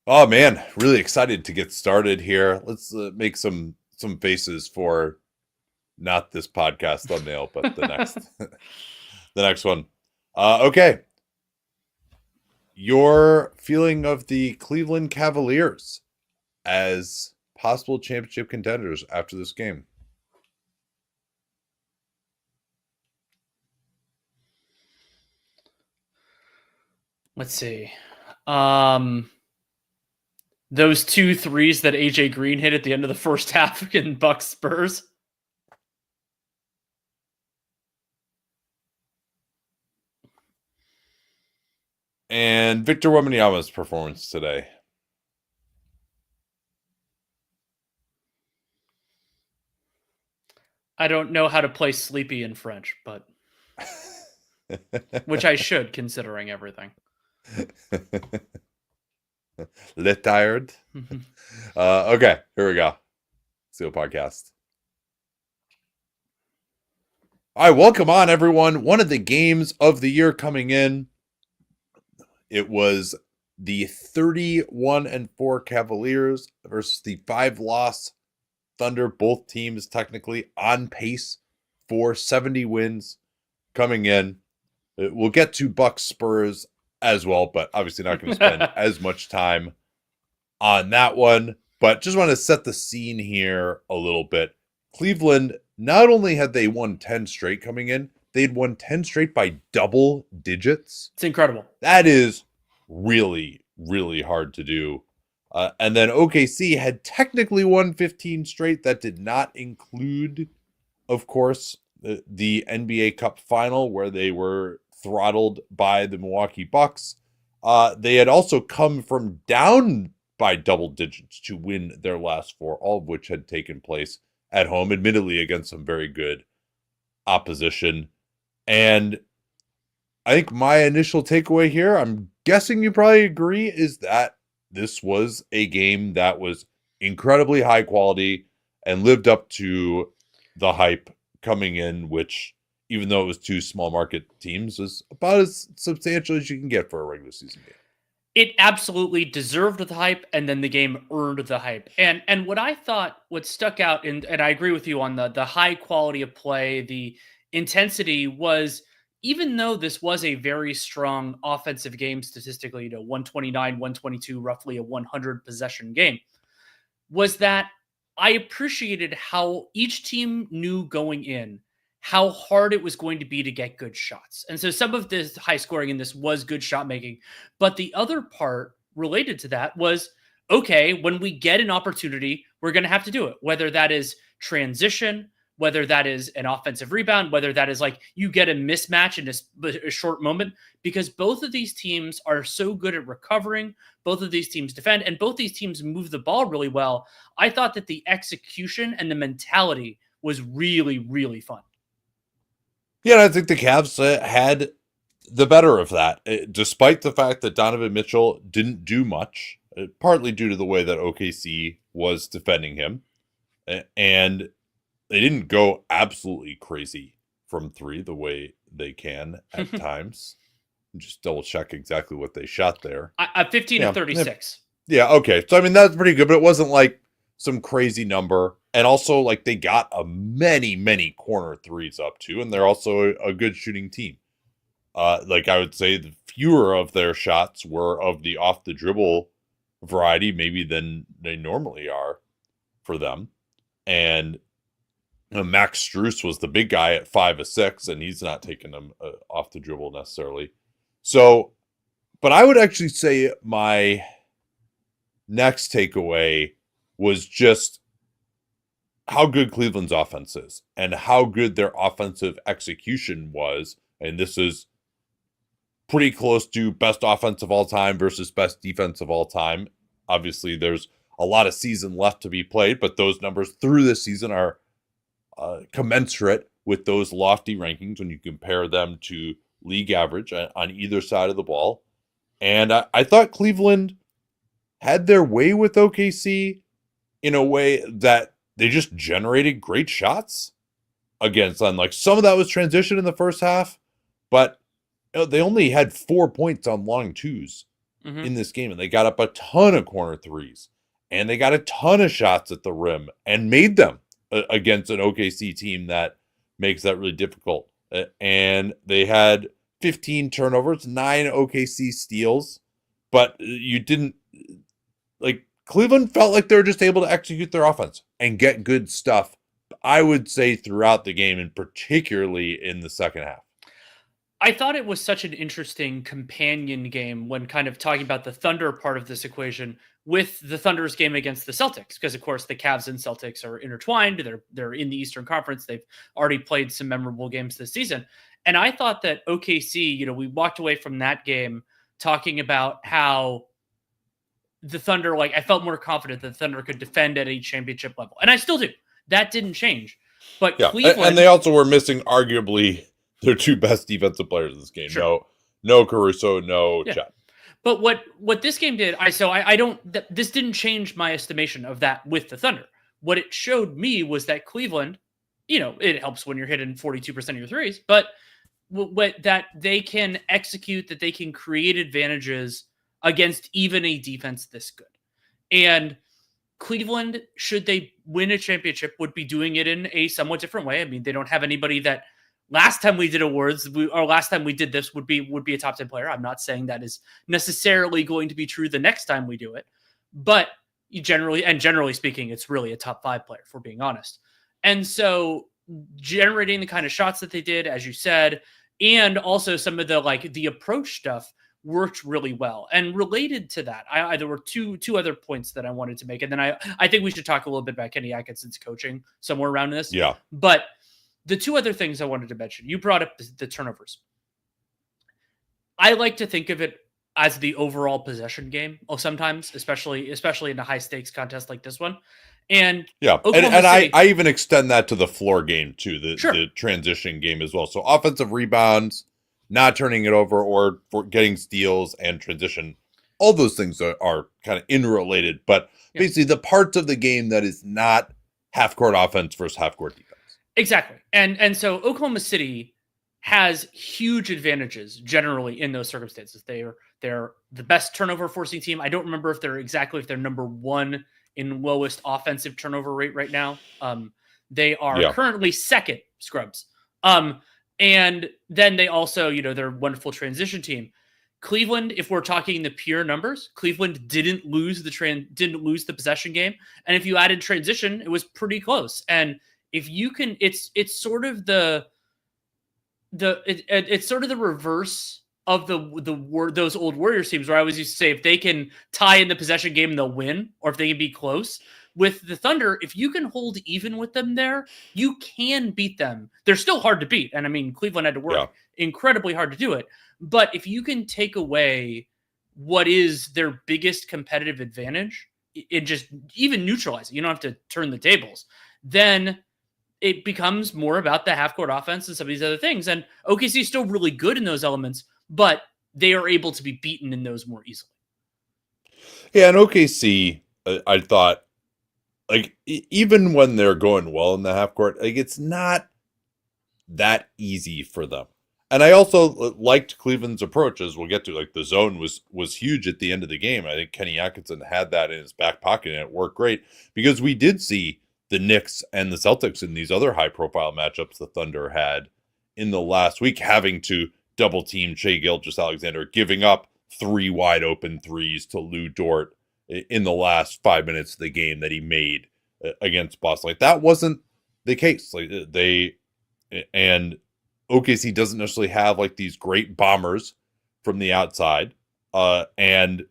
Oh man, really excited to get started here. Let's make some faces for not this podcast thumbnail, but the next the next one. Okay, your feeling of the Cleveland Cavaliers as possible championship contenders after this game? Let's see. Um, those two threes that AJ Green hit at the end of the first half in Bucks-Spurs. And Victor Wembanyama's performance today. I don't know how to play sleepy in French, but which I should, considering everything. Lit tired. Okay, here we go. Seal podcast. All right, welcome on everyone. One of the games of the year coming in. It was the 31-4 Cavaliers versus the 5-loss Thunder. Both teams technically on pace for 70 wins coming in. We'll get to Bucks Spurs as well, but obviously not going to spend as much time on that one. But just want to set the scene here a little bit. Cleveland, not only had they won 10 straight coming in, they'd won 10 straight by double digits. It's incredible. That is really, really hard to do. And then OKC had technically won 15 straight. That did not include, of course, the NBA Cup final where they were throttled by the Milwaukee Bucks. They had also come from down by double digits to win their last four, all of which had taken place at home, admittedly against some very good opposition. And I think my initial takeaway here, I'm guessing you probably agree, is that this was a game that was incredibly high quality and lived up to the hype coming in, which, even though it was two small market teams, was about as substantial as you can get for a regular season game. It absolutely deserved the hype, and then the game earned the hype. And what stuck out, and I agree with you on the high quality of play, the intensity was, even though this was a very strong offensive game statistically, 129, 122, roughly a 100 possession game, was that I appreciated how each team knew going in how hard it was going to be to get good shots. And so some of this high scoring in this was good shot making. But the other part related to that was, okay, when we get an opportunity, we're going to have to do it, whether that is transition, whether that is an offensive rebound, whether that is like you get a mismatch in a short moment, because both of these teams are so good at recovering. Both of these teams defend, and both these teams move the ball really well. I thought that the execution and the mentality was really, really fun. Yeah, I think the Cavs had the better of that, despite the fact that Donovan Mitchell didn't do much, partly due to the way that OKC was defending him. And they didn't go absolutely crazy from three the way they can at times. Just double check exactly what they shot there. 15 of 36. Yeah, okay. So, I mean, that's pretty good, but it wasn't like some crazy number. And also, like, they got a many corner threes up too, and they're also a good shooting team. Like, I would say the fewer of their shots were of the off the dribble variety, maybe than they normally are for them. And Max Strus was the big guy at 5 of 6, and he's not taking them off the dribble necessarily. So, but I would actually say my next takeaway was just how good Cleveland's offense is and how good their offensive execution was. And this is pretty close to best offense of all time versus best defense of all time. Obviously, there's a lot of season left to be played, but those numbers through this season are commensurate with those lofty rankings when you compare them to league average on either side of the ball. And I thought Cleveland had their way with OKC in a way that they just generated great shots against them. Like, some of that was transition in the first half, but they only had 4 points on long twos in this game, and they got up a ton of corner threes, and they got a ton of shots at the rim and made them against an OKC team that makes that really difficult. And they had 15 turnovers, 9 OKC steals, but you didn't like Cleveland felt like they were just able to execute their offense and get good stuff, I would say, throughout the game, and particularly in the second half. I thought it was such an interesting companion game when kind of talking about the Thunder part of this equation with the Thunder's game against the Celtics, because of course the Cavs and Celtics are intertwined. They're in the Eastern Conference. They've already played some memorable games this season. And I thought that OKC, we walked away from that game talking about how the Thunder, I felt more confident that the Thunder could defend at a championship level. And I still do. That didn't change. But yeah, Cleveland... And they also were missing arguably their 2 best defensive players in this game. Sure. No Caruso, no Chet. But what this game did, I don't. This didn't change my estimation of that with the Thunder. What it showed me was that Cleveland, it helps when you're hitting 42% of your threes, but that they can execute, that they can create advantages against even a defense this good. And Cleveland, should they win a championship, would be doing it in a somewhat different way. I mean, they don't have anybody that. Last time we did awards, last time we did this would be a top 10 player. I'm not saying that is necessarily going to be true the next time we do it, but generally speaking, it's really a top 5 player, if we're being honest. And so generating the kind of shots that they did, as you said, and also some of the approach stuff worked really well. And related to that, there were two other points that I wanted to make. And then I think we should talk a little bit about Kenny Atkinson's coaching somewhere around this. Yeah. But the 2 other things I wanted to mention, you brought up the turnovers. I like to think of it as the overall possession game, sometimes, especially in a high stakes contest like this one. And yeah, and I even extend that to the floor game too, the transition game as well. So offensive rebounds, not turning it over, or for getting steals and transition, all those things are kind of interrelated. But basically, the parts of the game that is not half court offense versus half court defense. Exactly. And so Oklahoma City has huge advantages generally in those circumstances. They're the best turnover forcing team. I don't remember if they're number 1 in lowest offensive turnover rate right now. They are currently second, scrubs. And then they also, they're a wonderful transition team. Cleveland, if we're talking the pure numbers, Cleveland didn't lose the possession game. And if you added transition, it was pretty close. And if you can, it's sort of it's sort of the reverse of those old Warriors teams, where I always used to say, if they can tie in the possession game, they'll win, or if they can be close. With the Thunder, if you can hold even with them there, you can beat them. They're still hard to beat, and I mean, Cleveland had to work incredibly hard to do it. But if you can take away what is their biggest competitive advantage, and just even neutralize it, you don't have to turn the tables, then it becomes more about the half-court offense and some of these other things. And OKC is still really good in those elements, but they are able to be beaten in those more easily. Yeah, and OKC, I thought, even when they're going well in the half-court, it's not that easy for them. And I also liked Cleveland's approach, as we'll get to. The zone was huge at the end of the game. I think Kenny Atkinson had that in his back pocket, and it worked great, because we did see the Knicks and the Celtics in these other high-profile matchups the Thunder had in the last week, having to double-team Shai Gilgeous-Alexander, giving up 3 wide-open threes to Lou Dort in the last 5 minutes of the game that he made against Boston. That wasn't the case. And OKC doesn't necessarily have these great bombers from the outside, and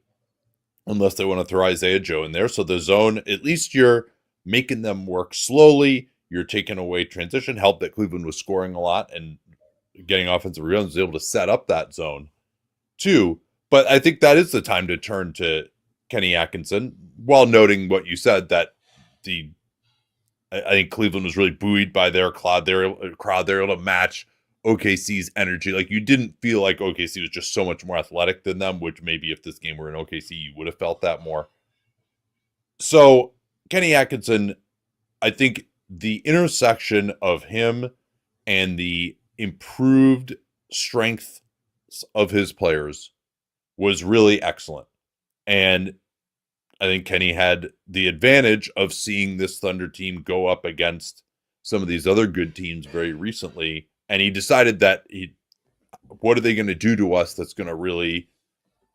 unless they want to throw Isaiah Joe in there. So the zone, at least you're making them work slowly. You're taking away transition. Help that Cleveland was scoring a lot and getting offensive rebounds, was able to set up that zone too. But I think that is the time to turn to Kenny Atkinson, while noting what you said, that I think Cleveland was really buoyed by their crowd. They're able to match OKC's energy. You didn't feel like OKC was just so much more athletic than them, which maybe if this game were in OKC, you would have felt that more. So Kenny Atkinson, I think the intersection of him and the improved strength of his players was really excellent. And I think Kenny had the advantage of seeing this Thunder team go up against some of these other good teams very recently. And he decided that what are they going to do to us that's going to really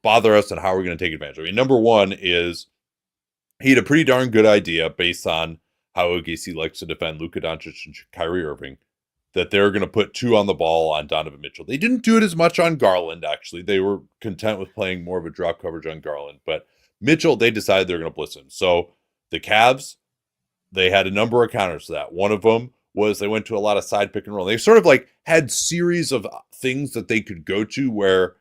bother us, and how are we going to take advantage? I mean, number one is he had a pretty darn good idea based on how OKC likes to defend Luka Doncic and Kyrie Irving, that they're going to put 2 on the ball on Donovan Mitchell. They didn't do it as much on Garland, actually. They were content with playing more of a drop coverage on Garland. But Mitchell, they decided they're going to blitz him. So the Cavs, they had a number of counters to that. One of them was they went to a lot of side pick and roll. They sort of like had series of things that they could go to where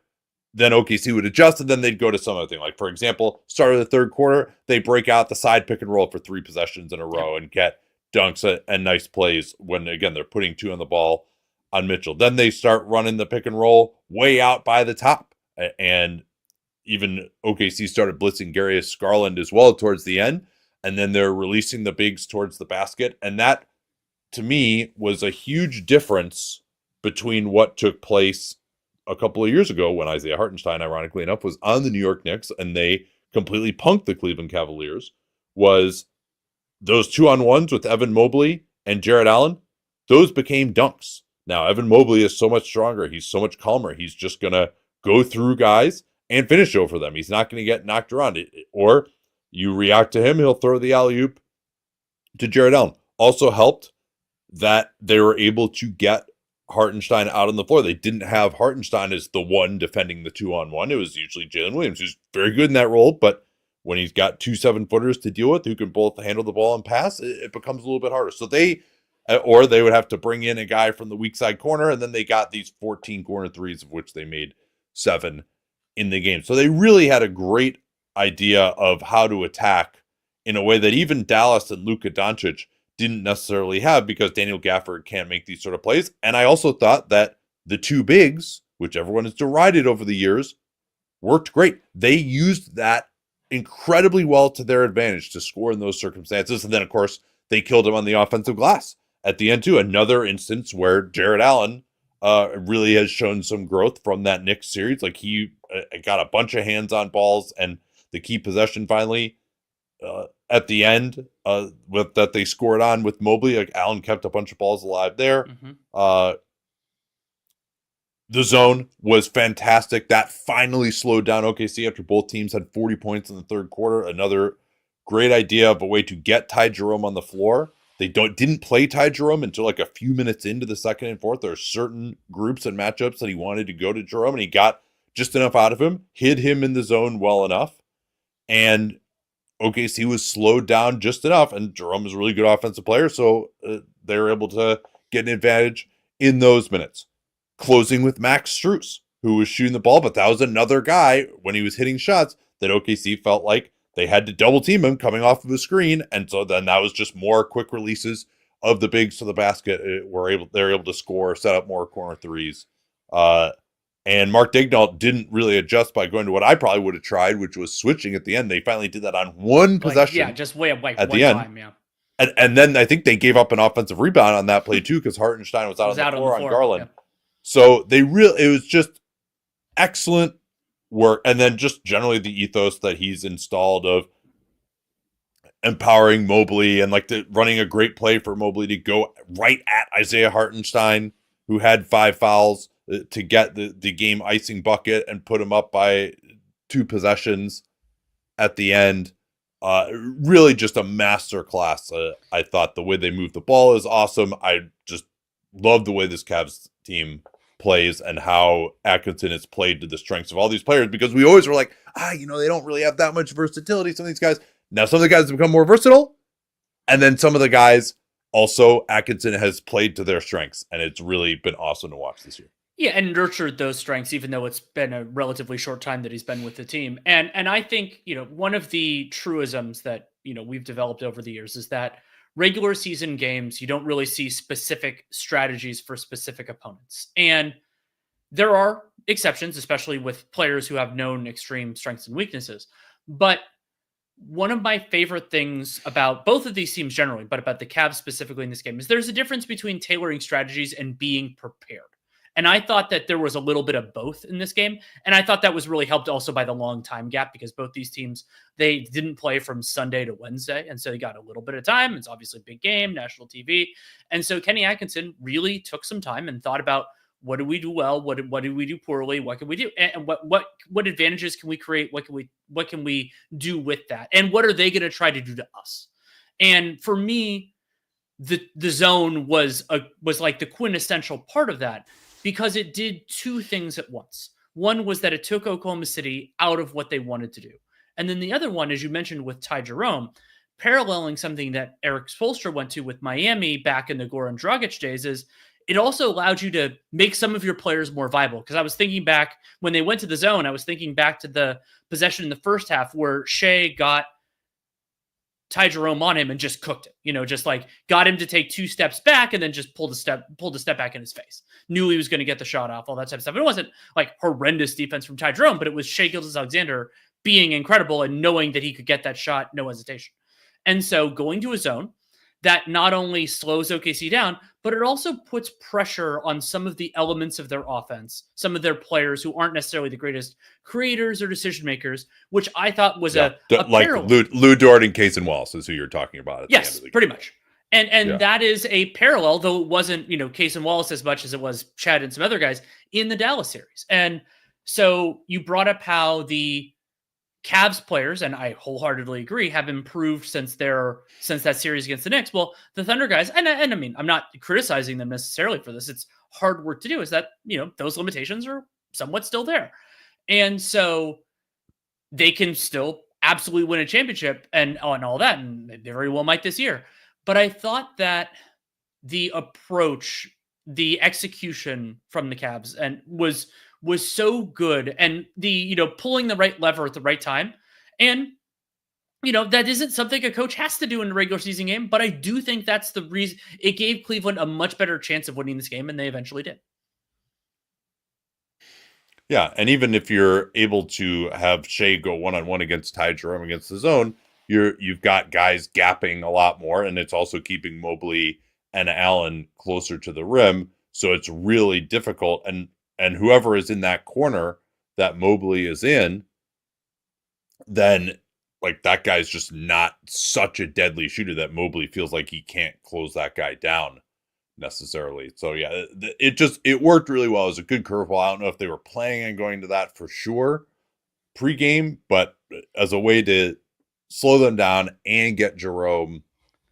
then OKC would adjust, and then they'd go to some other thing. Like, for example, start of the third quarter, they break out the side pick and roll for 3 possessions in a row and get dunks and nice plays when, again, they're putting 2 on the ball on Mitchell. Then they start running the pick and roll way out by the top. And even OKC started blitzing Darius Garland as well towards the end. And then they're releasing the bigs towards the basket. And that, to me, was a huge difference between what took place a couple of years ago when Isaiah Hartenstein, ironically enough, was on the New York Knicks and they completely punked the Cleveland Cavaliers. Was those 2-on-1s with Evan Mobley and Jarrett Allen, those became dunks. Now, Evan Mobley is so much stronger. He's so much calmer. He's just going to go through guys and finish over them. He's not going to get knocked around. Or you react to him, he'll throw the alley-oop to Jarrett Allen. Also helped that they were able to get Hartenstein out on the floor. They didn't have Hartenstein as the one defending the 2-on-1. It was usually Jalen Williams, who's very good in that role, but when he's got 2 7-footers to deal with who can both handle the ball and pass, it becomes a little bit harder. So they would have to bring in a guy from the weak side corner, and then they got these 14 corner threes, of which they made 7 in the game. So they really had a great idea of how to attack in a way that even Dallas and Luka Doncic didn't necessarily have, because Daniel Gafford can't make these sort of plays. And I also thought that the 2 bigs, which everyone has derided over the years, worked great. They used that incredibly well to their advantage to score in those circumstances. And then, of course, they killed him on the offensive glass at the end, too. Another instance where Jarrett Allen really has shown some growth from that Knicks series. Like, he got a bunch of hands-on balls, and the key possession finally at the end with that they scored on with Mobley. Like, Allen kept a bunch of balls alive there. The zone was fantastic. That finally slowed down OKC after both teams had 40 points in the third quarter. Another great idea of a way to get Ty Jerome on the floor. They didn't play Ty Jerome until like a few minutes into the second and fourth. There are certain groups and matchups that he wanted to go to Jerome, and he got just enough out of him, hid him in the zone well enough, and OKC was slowed down just enough. And Jerome is a really good offensive player, so they were able to get an advantage in those minutes. Closing with Max Strus, who was shooting the ball, but that was another guy when he was hitting shots that OKC felt like they had to double team him coming off of the screen. And so then that was just more quick releases of the bigs to the basket. They're able to score, set up more corner threes. And Mark Daigneault didn't really adjust by going to what I probably would have tried, which was switching at the end. They finally did that on one possession. Yeah, just way at one the end. Time, yeah. And then I think they gave up an offensive rebound on that play too, because Hartenstein was out on the floor on Garland. Yeah. So it was just excellent work. And then just generally the ethos that he's installed of empowering Mobley and like running a great play for Mobley to go right at Isaiah Hartenstein, who had 5 fouls, to get the game icing bucket and put him up by 2 possessions at the end. Really just a masterclass. I thought the way they moved the ball is awesome. I just love the way this Cavs team plays and how Atkinson has played to the strengths of all these players, because we always were like, they don't really have that much versatility, some of these guys. Now some of the guys have become more versatile, and then some of the guys also Atkinson has played to their strengths, and it's really been awesome to watch this year. Yeah, and nurtured those strengths, even though it's been a relatively short time that he's been with the team. And I think, one of the truisms that, we've developed over the years is that regular season games, you don't really see specific strategies for specific opponents. And there are exceptions, especially with players who have known extreme strengths and weaknesses. But one of my favorite things about both of these teams generally, but about the Cavs specifically in this game, is there's a difference between tailoring strategies and being prepared. And I thought that there was a little bit of both in this game. And I thought that was really helped also by the long time gap, because both these teams, they didn't play from Sunday to Wednesday. And so they got a little bit of time. It's obviously a big game, national TV. And so Kenny Atkinson really took some time and thought about, what do we do well? What did we do poorly? What can we do? And what advantages can we create? What can we do with that? And what are they going to try to do to us? And for me, the zone was like the quintessential part of that, because it did two things at once. One was that it took Oklahoma City out of what they wanted to do. And then the other one, as you mentioned with Ty Jerome, paralleling something that Eric Spoelstra went to with Miami back in the Goran Dragic days, is it also allowed you to make some of your players more viable. Because I was thinking back when they went to the zone, I was thinking back to the possession in the first half where Shai got Ty Jerome on him and just cooked it, just like got him to take 2 steps back and then just pulled a step back in his face. Knew he was going to get the shot off, all that type of stuff. It wasn't like horrendous defense from Ty Jerome, but it was Shai Gilgeous-Alexander being incredible and knowing that he could get that shot, no hesitation. And so going to a zone that not only slows OKC down, but it also puts pressure on some of the elements of their offense, some of their players who aren't necessarily the greatest creators or decision makers, which I thought was a like Lou Dort and Case and Wallace is who you're talking about. At yes, the end of the pretty game. much. And that is a parallel, though it wasn't, Case and Wallace as much as it was Chad and some other guys in the Dallas series. And so you brought up how the Cavs players, and I wholeheartedly agree, have improved since that series against the Knicks. Well, the Thunder guys, and I mean, I'm not criticizing them necessarily for this. It's hard work to do. Is that those limitations are somewhat still there, and so they can still absolutely win a championship and all that, and they very well might this year. But I thought that the approach, the execution from the Cavs, and was so good, and the pulling the right lever at the right time, and that isn't something a coach has to do in a regular season game, but I do think that's the reason it gave Cleveland a much better chance of winning this game, and they eventually did. Yeah, and even if you're able to have Shai go one-on-one against Ty Jerome against the zone, you've got guys gapping a lot more, and it's also keeping Mobley and Allen closer to the rim, so it's really difficult. And whoever is in that corner that Mobley is in, then like that guy's just not such a deadly shooter that Mobley feels like he can't close that guy down necessarily. So yeah, it worked really well. It was a good curveball. I don't know if they were planning on going to that for sure pregame, but as a way to slow them down and get Jerome,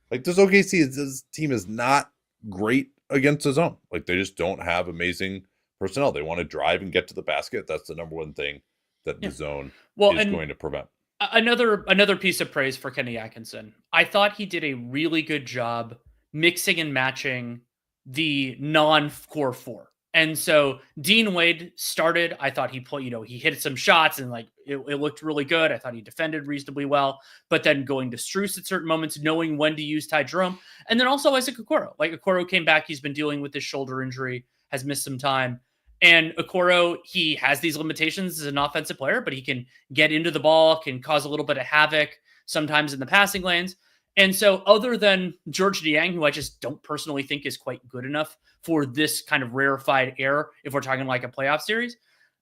like this team is not great against the zone. Like they just don't have amazing personnel. They want to drive and get to the basket. That's the number one thing that the zone is going to prevent. Another piece of praise for Kenny Atkinson. I thought he did a really good job mixing and matching the non-core 4. And so Dean Wade started. I thought he played, he hit some shots and like it looked really good. I thought he defended reasonably well. But then going to Strus at certain moments, knowing when to use Ty Jerome, and then also Isaac Okoro. Like Okoro came back, he's been dealing with his shoulder injury, has missed some time. And Okoro, he has these limitations as an offensive player, but he can get into the ball, can cause a little bit of havoc sometimes in the passing lanes. And so other than George Niang, who I just don't personally think is quite good enough for this kind of rarefied air, if we're talking like a playoff series,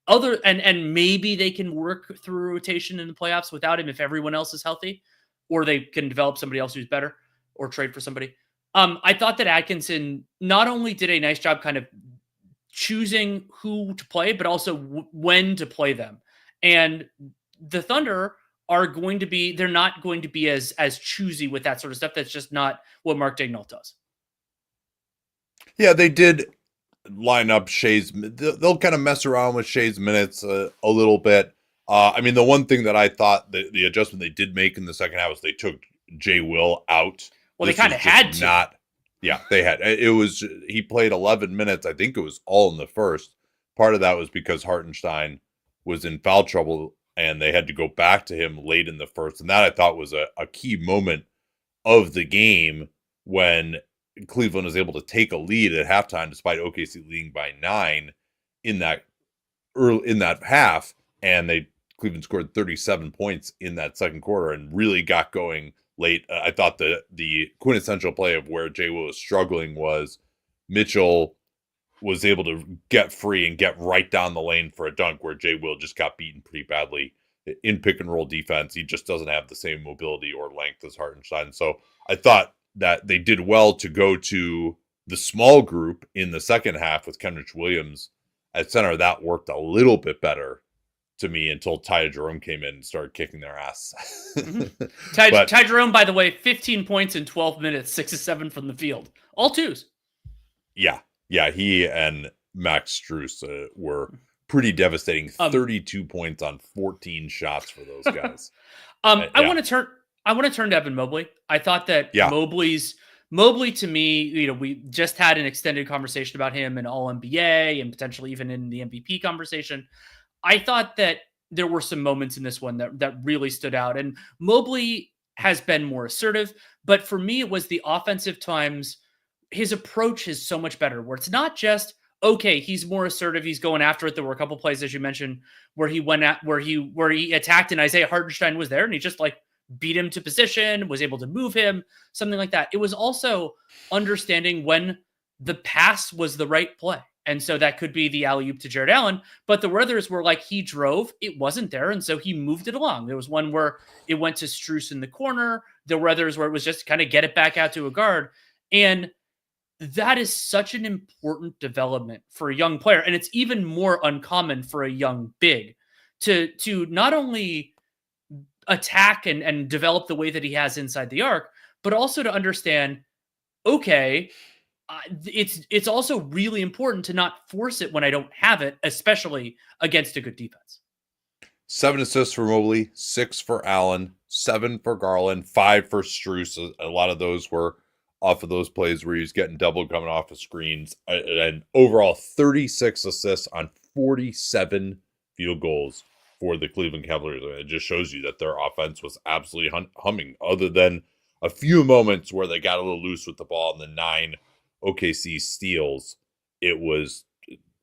and maybe they can work through rotation in the playoffs without him if everyone else is healthy, or they can develop somebody else who's better or trade for somebody. I thought that Atkinson not only did a nice job kind of choosing who to play, but also when to play them. And the Thunder are going to be, they're not going to be as choosy with that sort of stuff. That's just not what Mark Daigneault does. Yeah, they did line up Shai's. They'll kind of mess around with Shai's minutes a little bit. I mean, the one thing that I thought the adjustment they did make in the second half was they took Jay Will out. Well, they kind of had to. Yeah, they had. He played 11 minutes. I think it was all in the first. Part of that was because Hartenstein was in foul trouble and they had to go back to him late in the first. And that I thought was a key moment of the game when Cleveland was able to take a lead at halftime despite OKC leading by 9 in that half. And Cleveland scored 37 points in that second quarter and really got going late. I thought the quintessential play of where Jay Will was struggling was Mitchell was able to get free and get right down the lane for a dunk where Jay Will just got beaten pretty badly in pick and roll defense. He just doesn't have the same mobility or length as Hartenstein. So I thought that they did well to go to the small group in the second half with Kenrich Williams at center. That worked a little bit better to me until Ty Jerome came in and started kicking their ass. Ty Jerome, by the way, 15 points in 12 minutes, 6 of 7 from the field. All twos. Yeah, he and Max Strus were pretty devastating. 32 points on 14 shots for those guys. I want to turn to Evan Mobley. I thought that Mobley to me, we just had an extended conversation about him in All NBA and potentially even in the MVP conversation. I thought that there were some moments in this one that really stood out. And Mobley has been more assertive, but for me, it was the offensive times. His approach is so much better, where it's not just, okay, he's more assertive, he's going after it. There were a couple plays, as you mentioned, where he attacked and Isaiah Hartenstein was there and he just like beat him to position, was able to move him, something like that. It was also understanding when the pass was the right play. And so that could be the alley-oop to Jared Allen, but the others were like he drove, it wasn't there, and so he moved it along. There was one where it went to Strus in the corner. There were others where it was just kind of get it back out to a guard. And that is such an important development for a young player. And it's even more uncommon for a young big to not only attack and develop the way that he has inside the arc, but also to understand, okay, it's also really important to not force it when I don't have it, especially against a good defense. 7 assists for Mobley, 6 for Allen, 7 for Garland, 5 for Strus. A lot of those were off of those plays where he's getting double coming off of screens. And overall, 36 assists on 47 field goals for the Cleveland Cavaliers. It just shows you that their offense was absolutely humming, other than a few moments where they got a little loose with the ball and the 9 OKC steals. It was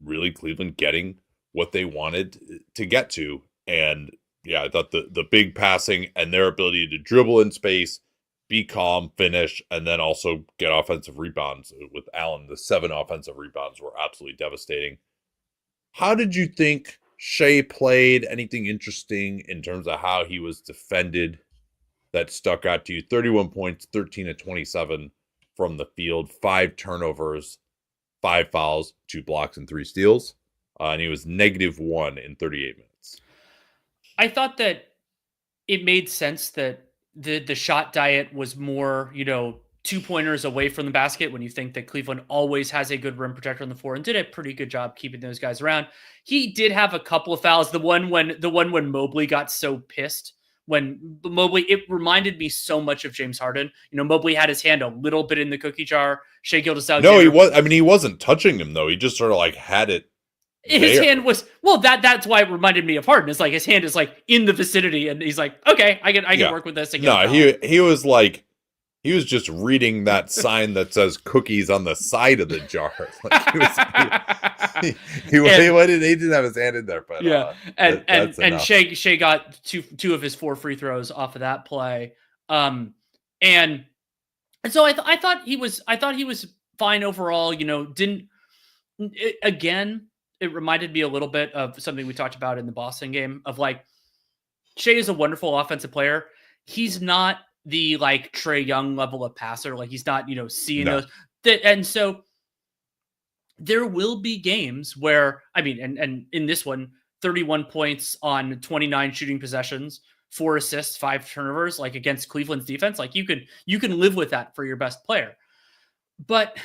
really Cleveland getting what they wanted to get to. And yeah, I thought the big passing and their ability to dribble in space, be calm, finish, and then also get offensive rebounds with Allen. The 7 offensive rebounds were absolutely devastating. How did you think Shai played? Anything interesting in terms of how he was defended that stuck out to you? 31 points, 13 of 27 from the field, 5 turnovers, 5 fouls, 2 blocks, and 3 steals. And he was -1 in 38 minutes. I thought that it made sense that the shot diet was more, 2-pointers away from the basket, when you think that Cleveland always has a good rim protector on the floor and did a pretty good job keeping those guys around. He did have a couple of fouls. The one when Mobley got so pissed, when Mobley, it reminded me so much of James Harden. Mobley had his hand a little bit in the cookie jar. Shai Gilgeous-Alexander. No, he was. I mean, he wasn't touching him though. He just sort of like had it. His hand was, well, that's why it reminded me of Harden. It's like his hand is like in the vicinity, and he's like, okay, I can work with this. No, he was like, he was just reading that sign that says cookies on the side of the jar. Like he didn't have his hand in there, but yeah. And Shai got two of his 4 free throws off of that play. And so I thought he was fine overall. It reminded me a little bit of something we talked about in the Boston game of like, Shai is a wonderful offensive player. He's not the like Trae Young level of passer. Like he's not, seeing those. And so there will be games where, and in this one, 31 points on 29 shooting possessions, 4 assists, 5 turnovers, like against Cleveland's defense. Like you can live with that for your best player. But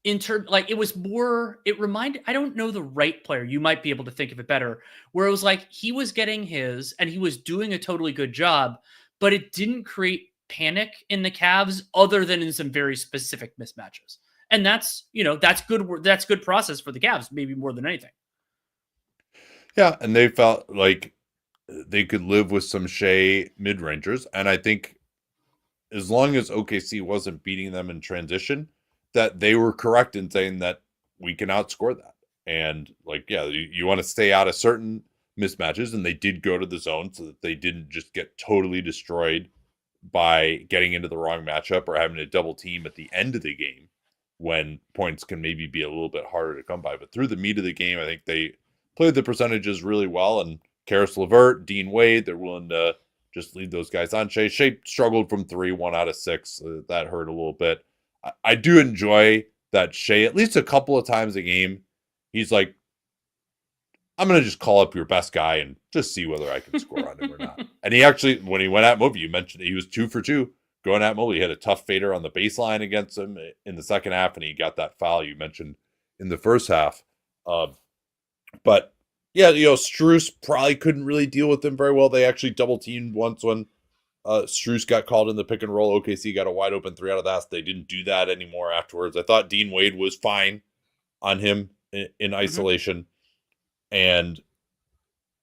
it reminded, I don't know the right player, you might be able to think of it better, where it was like he was getting his and he was doing a totally good job, but it didn't create panic in the Cavs other than in some very specific mismatches. And that's good process for the Cavs, maybe more than anything. Yeah, and they felt like they could live with some Shai mid-rangers, and I think as long as OKC wasn't beating them in transition, that they were correct in saying that we can outscore that. And you want to stay out of certain mismatches, and they did go to the zone so that they didn't just get totally destroyed by getting into the wrong matchup or having a double team at the end of the game. when points can maybe be a little bit harder to come by. But through the meat of the game, I think they played the percentages really well. And Karis LeVert, Dean Wade, they're willing to just leave those guys on. Shai struggled from 3, 1 out of 6. That hurt a little bit. I do enjoy that Shai, at least a couple of times a game, he's like, I'm going to just call up your best guy and just see whether I can score on him or not. And he actually, when he went at Mobley, you mentioned he was 2 for 2 going at Mobley. He had a tough fader on the baseline against him in the second half, and he got that foul you mentioned in the first half. But yeah, Strus probably couldn't really deal with them very well. They actually double teamed once when Strus got called in the pick and roll. OKC got a wide open 3 out of that. They didn't do that anymore afterwards. I thought Dean Wade was fine on him in isolation. And,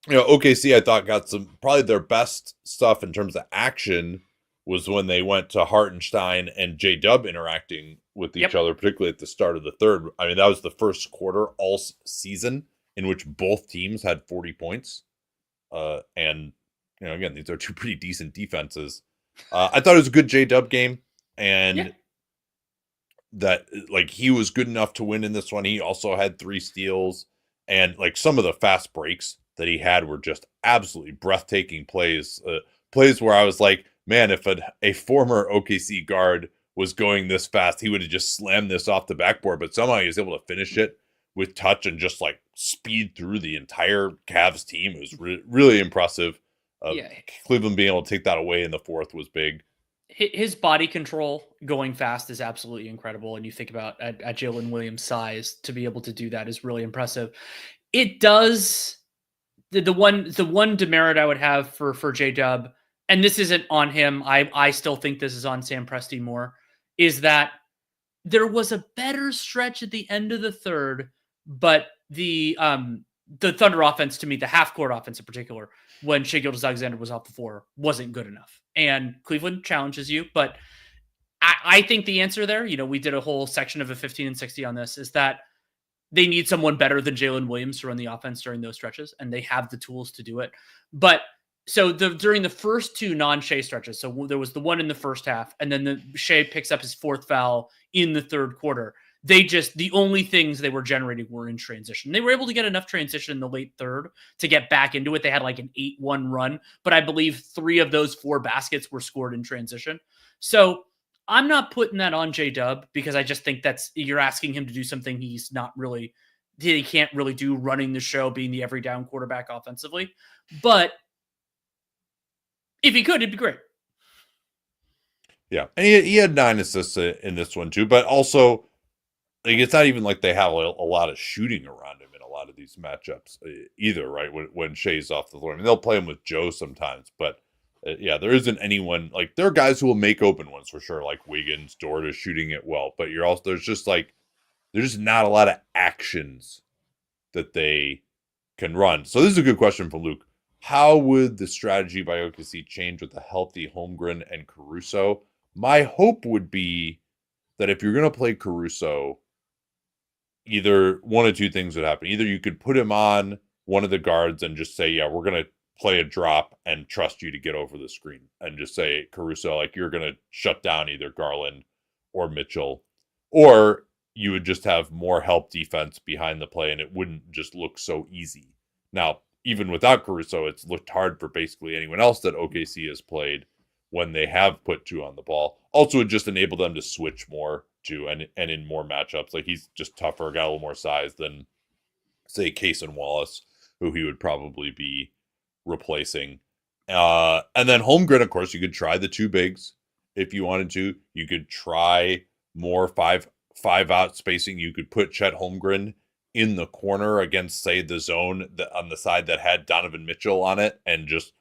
OKC, I thought, got probably their best stuff in terms of action was when they went to Hartenstein and J-Dub interacting with each other, particularly at the start of the third. I mean, that was the first quarter all season in which both teams had 40 points. And, again, these are 2 pretty decent defenses. I thought it was a good J-Dub game. And that, he was good enough to win in this one. He also had 3 steals. And some of the fast breaks that he had were just absolutely breathtaking plays. Plays where I was like, man, if a former OKC guard was going this fast, he would have just slammed this off the backboard. But somehow he was able to finish it with touch and just speed through the entire Cavs team. It was really impressive. Cleveland being able to take that away in the fourth was big. His body control going fast is absolutely incredible. And you think about at Jalen Williams' size, to be able to do that is really impressive. It does. The one demerit I would have for J-Dub, and this isn't on him, I still think this is on Sam Presti more, is that there was a better stretch at the end of the third, but the Thunder offense, to me, the half-court offense in particular, when Shai Gilgeous-Alexander was off the floor, wasn't good enough. And Cleveland challenges you, but I think the answer there, we did a whole section of a 15 and 60 on this, is that they need someone better than Jalen Williams to run the offense during those stretches, and they have the tools to do it. But so during the first 2 non-Shai stretches, so there was the one in the first half, and then Shai picks up his 4th foul in the third quarter. The only things they were generating were in transition. They were able to get enough transition in the late third to get back into it. They had an 8-1 run, but I believe 3 of those 4 baskets were scored in transition. So I'm not putting that on J-Dub, because I just think you're asking him to do something he can't really do, running the show, being the every down quarterback offensively. But if he could, it'd be great. Yeah. And he had 9 assists in this one too, but also, it's not even like they have a lot of shooting around him in a lot of these matchups either, right? When Shai's off the floor. I mean, they'll play him with Joe sometimes, but there isn't anyone, there are guys who will make open ones for sure, like Wiggins, Dort is shooting it well, but there's just not a lot of actions that they can run. So this is a good question from Luke. How would the strategy by OKC change with a healthy Holmgren and Caruso? My hope would be that if you're going to play Caruso, either one of 2 things would happen. Either you could put him on one of the guards and just say, we're going to play a drop and trust you to get over the screen, and just say, Caruso, you're going to shut down either Garland or Mitchell, or you would just have more help defense behind the play and it wouldn't just look so easy. Now, even without Caruso, it's looked hard for basically anyone else that OKC has played when they have put 2 on the ball. Also, it just enabled them to switch more too, and in more matchups. He's just tougher, got a little more size than, say, Case and Wallace, who he would probably be replacing. And then Holmgren, of course, you could try the 2 bigs if you wanted to. You could try more five out spacing. You could put Chet Holmgren in the corner against, say, the zone on the side that had Donovan Mitchell on it, and just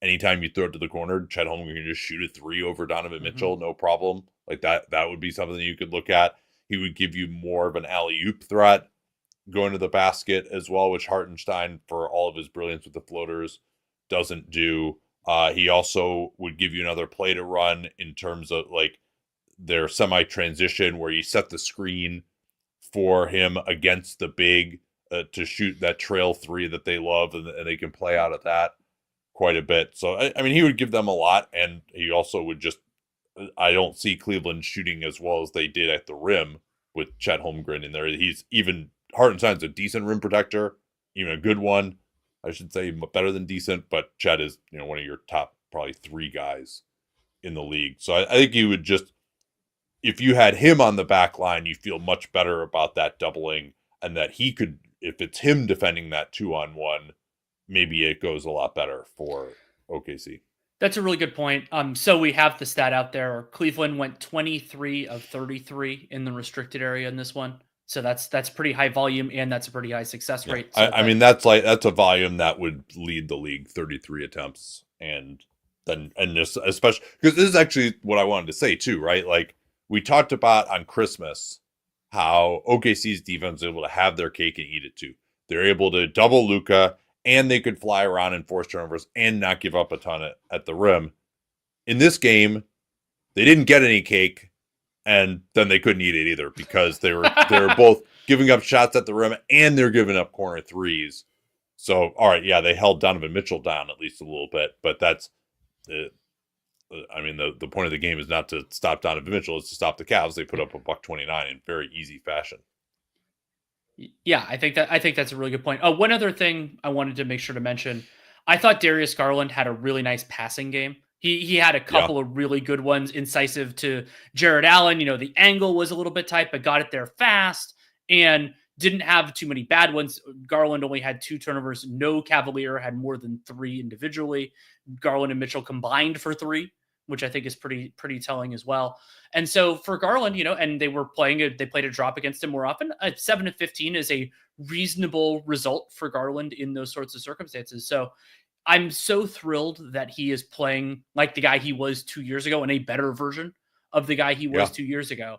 anytime you throw it to the corner, Chet Holmgren can just shoot a 3 over Donovan Mitchell, no problem. That would be something that you could look at. He would give you more of an alley-oop threat going to the basket as well, which Hartenstein, for all of his brilliance with the floaters, doesn't do. He also would give you another play to run in terms of their semi-transition, where you set the screen for him against the big to shoot that trail 3 that they love, and they can play out of that quite a bit. So, I mean, he would give them a lot, and he also would just, I don't see Cleveland shooting as well as they did at the rim with Chet Holmgren in there. He's even Hartenstein's a decent rim protector, even a good one, I should say, better than decent. But Chet is one of your top probably 3 guys in the league. So I think you would just, if you had him on the back line, you feel much better about that doubling, and that he could, if it's him defending that 2-on-1, maybe it goes a lot better for OKC. That's a really good point. So we have the stat out there. Cleveland went 23 of 33 in the restricted area in this one. So that's pretty high volume, and that's a pretty high success rate. So I mean, that's a volume that would lead the league, 33 attempts, and just especially because this is actually what I wanted to say too, right? Like we talked about on Christmas, how OKC's defense is able to have their cake and eat it too. They're able to double Luka, and they could fly around and force turnovers and not give up a ton at the rim. In this game, they didn't get any cake, and then they couldn't eat it either because they were both giving up shots at the rim and they're giving up corner threes. So, all right, yeah, they held Donovan Mitchell down at least a little bit, but that's the point of the game is not to stop Donovan Mitchell, it's to stop the Cavs. They put up a $129 in very easy fashion. Yeah, I think that's a really good point. One other thing I wanted to make sure to mention, I thought Darius Garland had a really nice passing game. He had a couple of really good ones, incisive to Jared Allen. The angle was a little bit tight, but got it there fast and didn't have too many bad ones. Garland only had 2 turnovers. No Cavalier had more than 3 individually. Garland and Mitchell combined for 3, which I think is pretty telling as well. And so for Garland, and they played a drop against him more often. 7 of 15 is a reasonable result for Garland in those sorts of circumstances. So I'm so thrilled that he is playing like the guy he was 2 years ago, and a better version of the guy he was 2 years ago,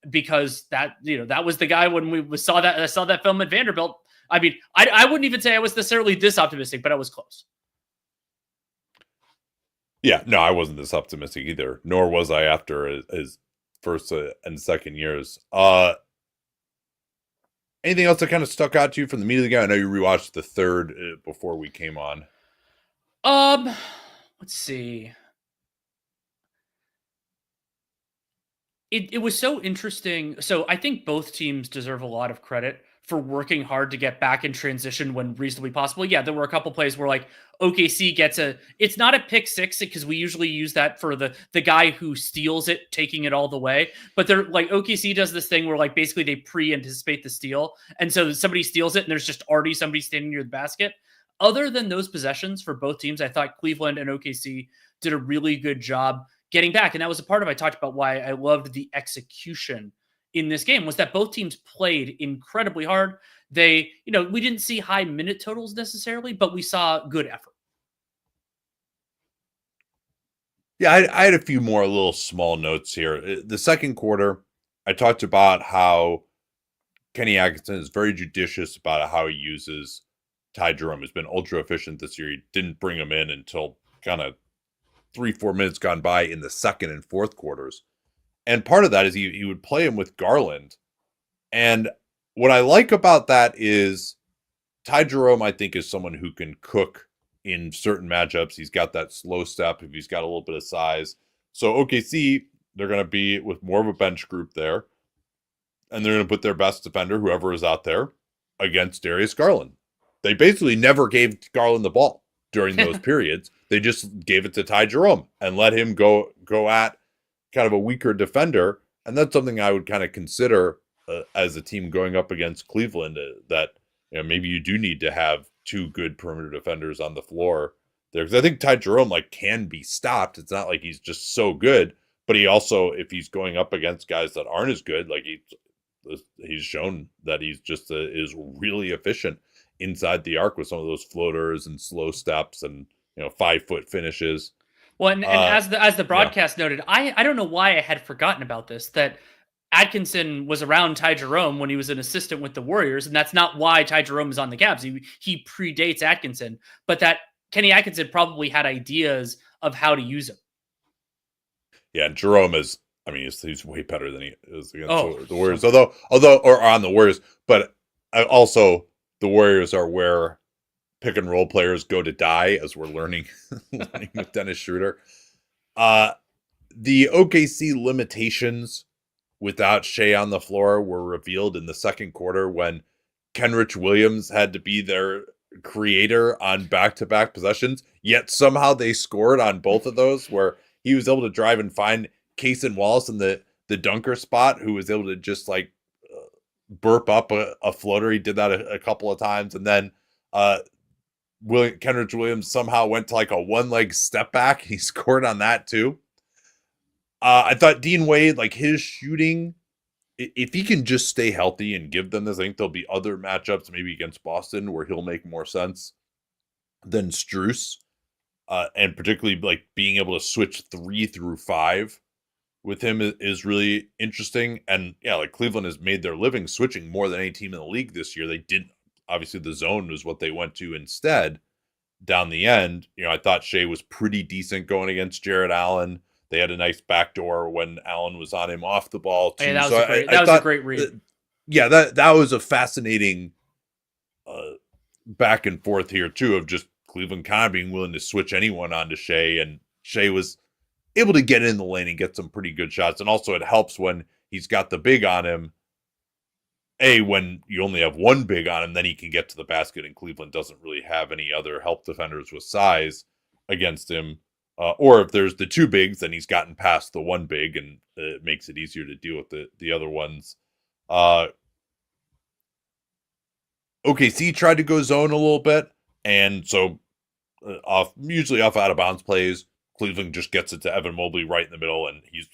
because that was the guy when I saw that film at Vanderbilt. I mean, I wouldn't even say I was necessarily this optimistic, but I was close. Yeah, no, I wasn't this optimistic either, nor was I after his first and second years. Anything else that kind of stuck out to you from the meat of the game? I know you rewatched the third before we came on. Let's see. It was so interesting. So I think both teams deserve a lot of credit for working hard to get back in transition when reasonably possible. Yeah, there were a couple plays where like OKC gets it's not a pick six because we usually use that for the guy who steals it, taking it all the way. But they're like OKC does this thing where like basically they pre-anticipate the steal. And so somebody steals it and there's just already somebody standing near the basket. Other than those possessions for both teams, I thought Cleveland and OKC did a really good job getting back. And that was a part of I talked about why I loved the execution in this game, was that both teams played incredibly hard. They, we didn't see high minute totals necessarily, but we saw good effort. Yeah, I had a few more little small notes here. The second quarter, I talked about how Kenny Atkinson is very judicious about how he uses Ty Jerome. Has been ultra efficient this year. He didn't bring him in until kind of 3-4 minutes gone by in the second and fourth quarters. And part of that is he would play him with Garland. And what I like about that is Ty Jerome, I think, is someone who can cook in certain matchups. He's got that slow step if he's got a little bit of size. So OKC, they're going to be with more of a bench group there. And they're going to put their best defender, whoever is out there, against Darius Garland. They basically never gave Garland the ball during those periods. They just gave it to Ty Jerome and let him go at kind of a weaker defender. And that's something I would kind of consider as a team going up against Cleveland, that maybe you do need to have 2 good perimeter defenders on the floor there. Because I think Ty Jerome can be stopped. It's not like he's just so good, but he also, if he's going up against guys that aren't as good, like he's shown that he's just is really efficient inside the arc with some of those floaters and slow steps and 5-foot finishes. Well, and as the broadcast noted, I don't know why I had forgotten about this, that Atkinson was around Ty Jerome when he was an assistant with the Warriors, and that's not why Ty Jerome is on the Cavs. He predates Atkinson, but that Kenny Atkinson probably had ideas of how to use him. Yeah, Jerome is, he's way better than he is against the Warriors. Although on the Warriors, but also the Warriors are where pick and roll players go to die, as we're learning with Dennis Schroeder. The OKC limitations without Shai on the floor were revealed in the second quarter when Kenrich Williams had to be their creator on back-to-back possessions, yet somehow they scored on both of those, where he was able to drive and find Cason Wallace in the dunker spot, who was able to just like burp up a floater. He did that a couple of times, and then Kenrich Williams somehow went to like a one-leg step back. He scored on that too. I thought Dean Wade, like his shooting, if he can just stay healthy and give them this, I think there'll be other matchups, maybe against Boston, where he'll make more sense than Strus. And particularly like being able to switch 3 through 5 with him is really interesting. And yeah, like Cleveland has made their living switching more than any team in the league this year. They didn't, obviously the zone was what they went to instead down the end. I thought Shai was pretty decent going against Jared Allen. They had a nice backdoor when Allen was on him off the ball too. Hey, that was a great read. That was a fascinating back and forth here too, of just Cleveland kind of being willing to switch anyone onto Shai, and Shai was able to get in the lane and get some pretty good shots. And also it helps when he's got the big on him. When you only have one big on him, then he can get to the basket, and Cleveland doesn't really have any other help defenders with size against him. Or if there's the two bigs, then he's gotten past the one big, and it makes it easier to deal with the other ones. OKC tried to go zone a little bit, and so usually off out of bounds plays, Cleveland just gets it to Evan Mobley right in the middle, and he's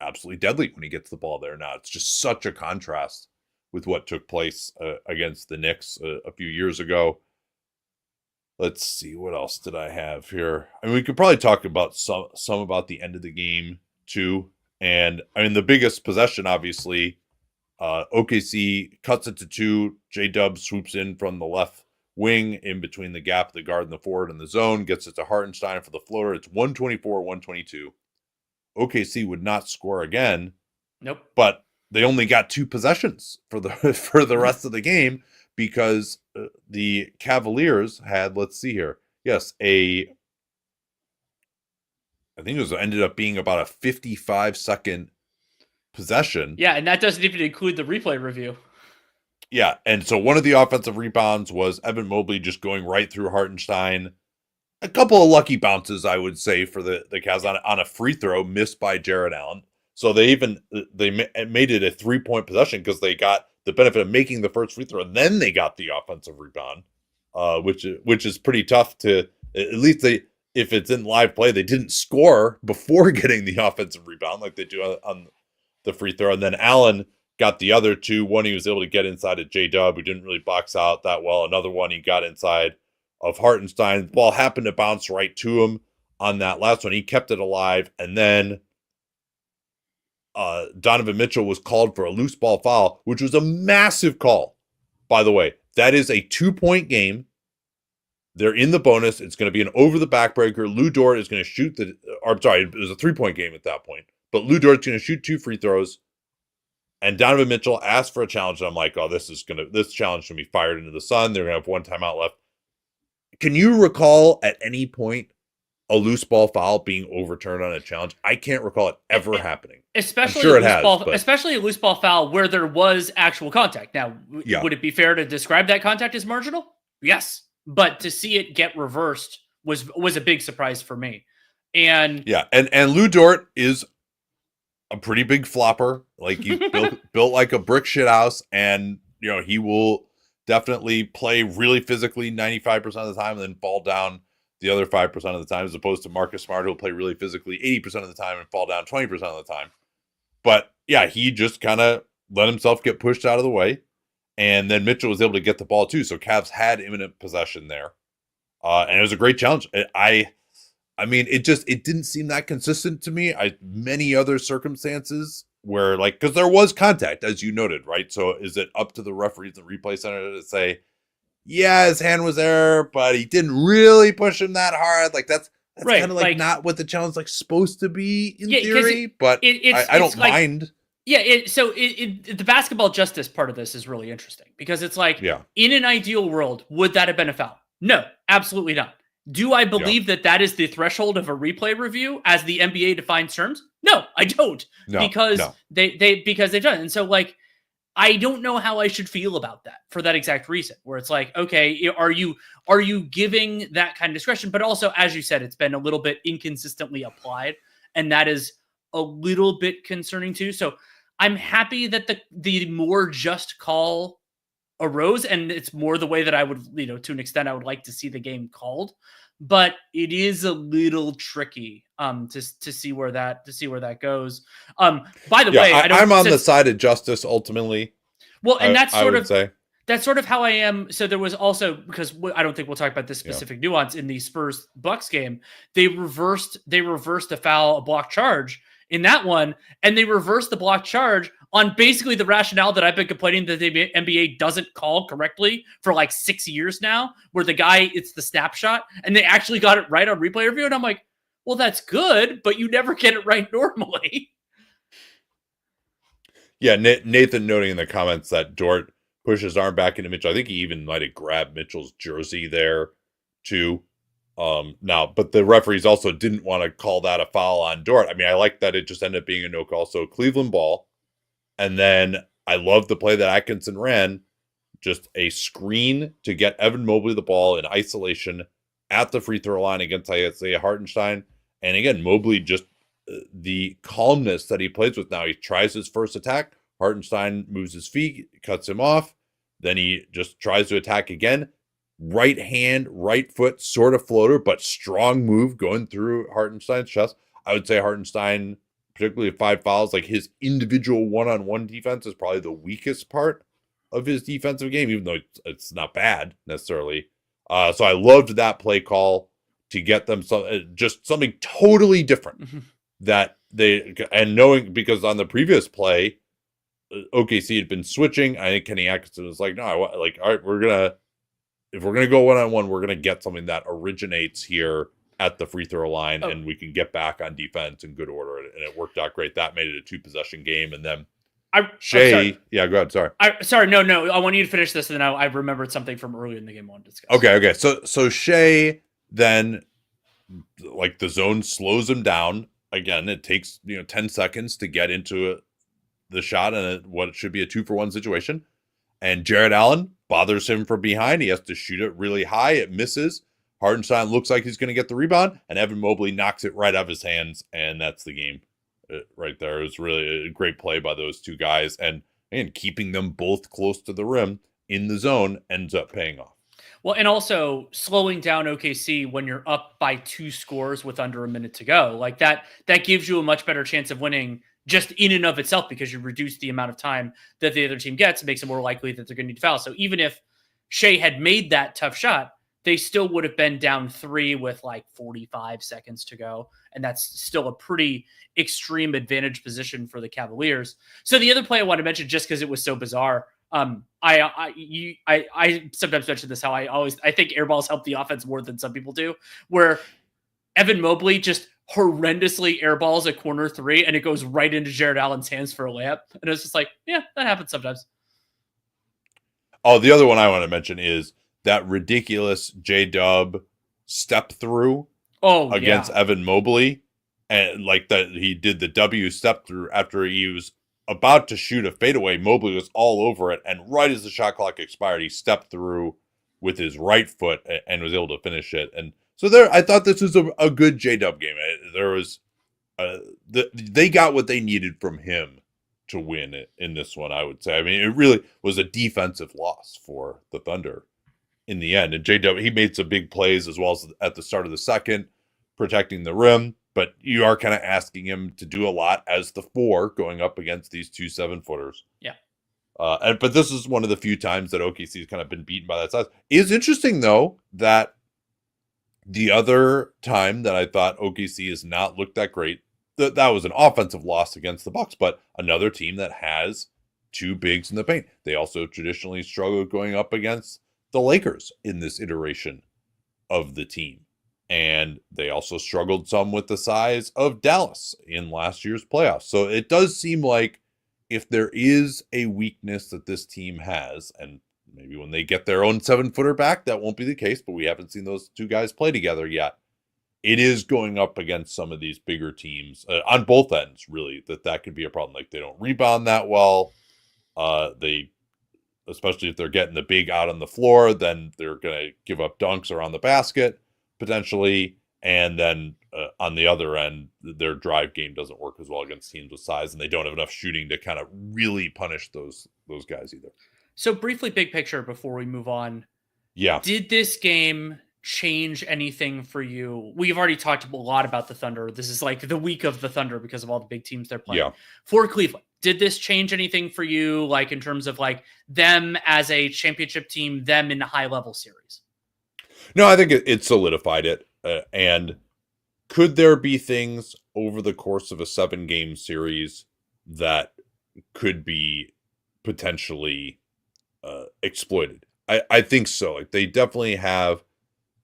absolutely deadly when he gets the ball there. Now it's just such a contrast with what took place against the Knicks a few years ago. Let's see, what else did I have here? I mean, we could probably talk about some about the end of the game too. And I mean, the biggest possession, obviously, OKC cuts it to 2. J-Dub swoops in from the left wing in between the gap of the guard and the forward in the zone, gets it to Hartenstein for the floater. It's 124-122. OKC would not score again. Nope. But they only got 2 possessions for the rest of the game, because the Cavaliers had, let's see here. Yes, I think it ended up being about a 55-second possession. Yeah, and that doesn't even include the replay review. Yeah, and so one of the offensive rebounds was Evan Mobley just going right through Hartenstein. A couple of lucky bounces, I would say, for the Cavs on a free throw missed by Jared Allen. So they made it a 3-point possession because they got the benefit of making the first free throw, and then they got the offensive rebound, which is pretty tough to, at least if it's in live play, they didn't score before getting the offensive rebound like they do on the free throw. And then Allen got the other 2. One, he was able to get inside of J-Dub, who didn't really box out that well. Another one, he got inside of Hartenstein. The ball happened to bounce right to him on that last one. He kept it alive, and then Donovan Mitchell was called for a loose ball foul, which was a massive call, by the way. That is a 2-point game. They're in the bonus. It's going to be an over-the-back breaker. Lou Dort is going to shoot it was a 3-point game at that point. But Lou Dort's going to shoot 2 free throws. And Donovan Mitchell asked for a challenge. And I'm like, oh, this challenge should be fired into the sun. They're going to have 1 timeout left. Can you recall at any point a loose ball foul being overturned on a challenge? I can't recall it ever happening. Especially I'm sure it has, especially a loose ball foul where there was actual contact. Now, would it be fair to describe that contact as marginal? Yes. But to see it get reversed was a big surprise for me. And yeah, and Lou Dort is a pretty big flopper. Like, he's built like a brick shit house, and he will definitely play really physically 95% of the time and then fall down the other 5% of the time, as opposed to Marcus Smart, who'll play really physically 80% of the time and fall down 20% of the time. But yeah, he just kind of let himself get pushed out of the way. And then Mitchell was able to get the ball too. So Cavs had imminent possession there. And it was a great challenge. I mean, it didn't seem that consistent to me. Many other circumstances where, like, because there was contact, as you noted, right? So is it up to the referees and replay center to say, yeah, his hand was there, but he didn't really push him that hard? Like, that's right, kind of like not what the challenge like supposed to be in theory. But I don't mind. Yeah, so the basketball justice part of this is really interesting, because it's like, in an ideal world, would that have been a foul? No, absolutely not. Do I believe that is the threshold of a replay review as the NBA defines terms? No, I don't. Because they've done it. And so, like, I don't know how I should feel about that for that exact reason, where it's like, okay, are you giving that kind of discretion? But also, as you said, it's been a little bit inconsistently applied, and that is a little bit concerning too. So I'm happy that the more just call arose, and it's more the way that I would, to an extent, I would like to see the game called. But it is a little tricky to see where that goes. By the way, I'm on the side of justice ultimately. Well, and that's sort of how I am. So there was also, because I don't think we'll talk about this specific nuance in the Spurs-Bucks game, they reversed a foul, a block charge in that one, and they reversed the block charge on basically the rationale that I've been complaining that the NBA doesn't call correctly for like 6 years now, where the guy, it's the snapshot, and they actually got it right on replay review. And I'm like, well, that's good, but you never get it right normally. Yeah, Nathan noting in the comments that Dort pushed his arm back into Mitchell. I think he even might have grabbed Mitchell's jersey there too. But the referees also didn't want to call that a foul on Dort. I mean, I like that it just ended up being a no call. So Cleveland ball. And then I love the play that Atkinson ran, just a screen to get Evan Mobley the ball in isolation at the free throw line against Isaiah Hartenstein. And again, Mobley just the calmness that he plays with now. He tries his first attack. Hartenstein moves his feet, cuts him off. Then he just tries to attack again. Right hand, right foot, sort of floater, but strong move going through Hartenstein's chest. I would say Hartenstein, particularly at 5 fouls, like his individual one-on-one defense is probably the weakest part of his defensive game, even though it's not bad necessarily. So I loved that play call to get them just something totally different that knowing, because on the previous play, OKC had been switching. I think Kenny Atkinson was like, no, all right, if we're gonna go one-on-one, we're gonna get something that originates here at the free throw line, and we can get back on defense in good order. And it worked out great. That made it a 2-possession game. And then Shai, go ahead. Sorry. No. I want you to finish this, and then I remembered something from earlier in the game I wanted to discuss. Okay. So Shai then, like, the zone slows him down. Again, it takes 10 seconds to get into the shot and what should be a 2-for-1 situation. And Jared Allen bothers him from behind. He has to shoot it really high. It misses. Hartenstein looks like he's going to get the rebound, and Evan Mobley knocks it right out of his hands, and that's the game right there. It was really a great play by those two guys, and keeping them both close to the rim in the zone ends up paying off. Well, and also slowing down OKC when you're up by 2 scores with under a minute to go, like that gives you a much better chance of winning just in and of itself, because you reduce the amount of time that the other team gets. It makes it more likely that they're going to need to foul. So even if Shai had made that tough shot, they still would have been down 3 with like 45 seconds to go. And that's still a pretty extreme advantage position for the Cavaliers. So the other play I want to mention, just because it was so bizarre, I sometimes mention this, how I think air balls help the offense more than some people do, where Evan Mobley just horrendously airballs a corner 3 and it goes right into Jared Allen's hands for a layup. And it's just like, yeah, that happens sometimes. Oh, the other one I want to mention is that ridiculous J-Dub step through against Evan Mobley. And like that, he did the W step through after he was about to shoot a fadeaway. Mobley was all over it. And right as the shot clock expired, he stepped through with his right foot and was able to finish it. And so I thought this was a good J-Dub game. There was, they got what they needed from him to win it in this one, I would say. I mean, it really was a defensive loss for the Thunder in the end. And J-Dub, he made some big plays as well as at the start of the second, protecting the rim. But you are kind of asking him to do a lot as the 4 going up against these 2 7-footers. Yeah. But this is one of the few times that OKC has kind of been beaten by that size. It's interesting, though, that the other time that I thought OKC has not looked that great, that was an offensive loss against the Bucks, but another team that has 2 bigs in the paint. They also traditionally struggled going up against the Lakers in this iteration of the team. And they also struggled some with the size of Dallas in last year's playoffs. So it does seem like if there is a weakness that this team has, and maybe when they get their own 7-footer back, that won't be the case, but we haven't seen those two guys play together yet. It is going up against some of these bigger teams on both ends, really, that could be a problem. Like, they don't rebound that well. Especially if they're getting the big out on the floor, then they're going to give up dunks around the basket, potentially. And then on the other end, their drive game doesn't work as well against teams with size, and they don't have enough shooting to kind of really punish those guys either. So briefly, big picture before we move on. Yeah. Did this game change anything for you? We've already talked a lot about the Thunder. This is like the week of the Thunder because of all the big teams they're playing. Yeah. For Cleveland, did this change anything for you, like in terms of like them as a championship team, them in a high-level series? No, I think it solidified it. And could there be things over the course of a 7-game series that could be potentially exploited? I think so. Like, they definitely have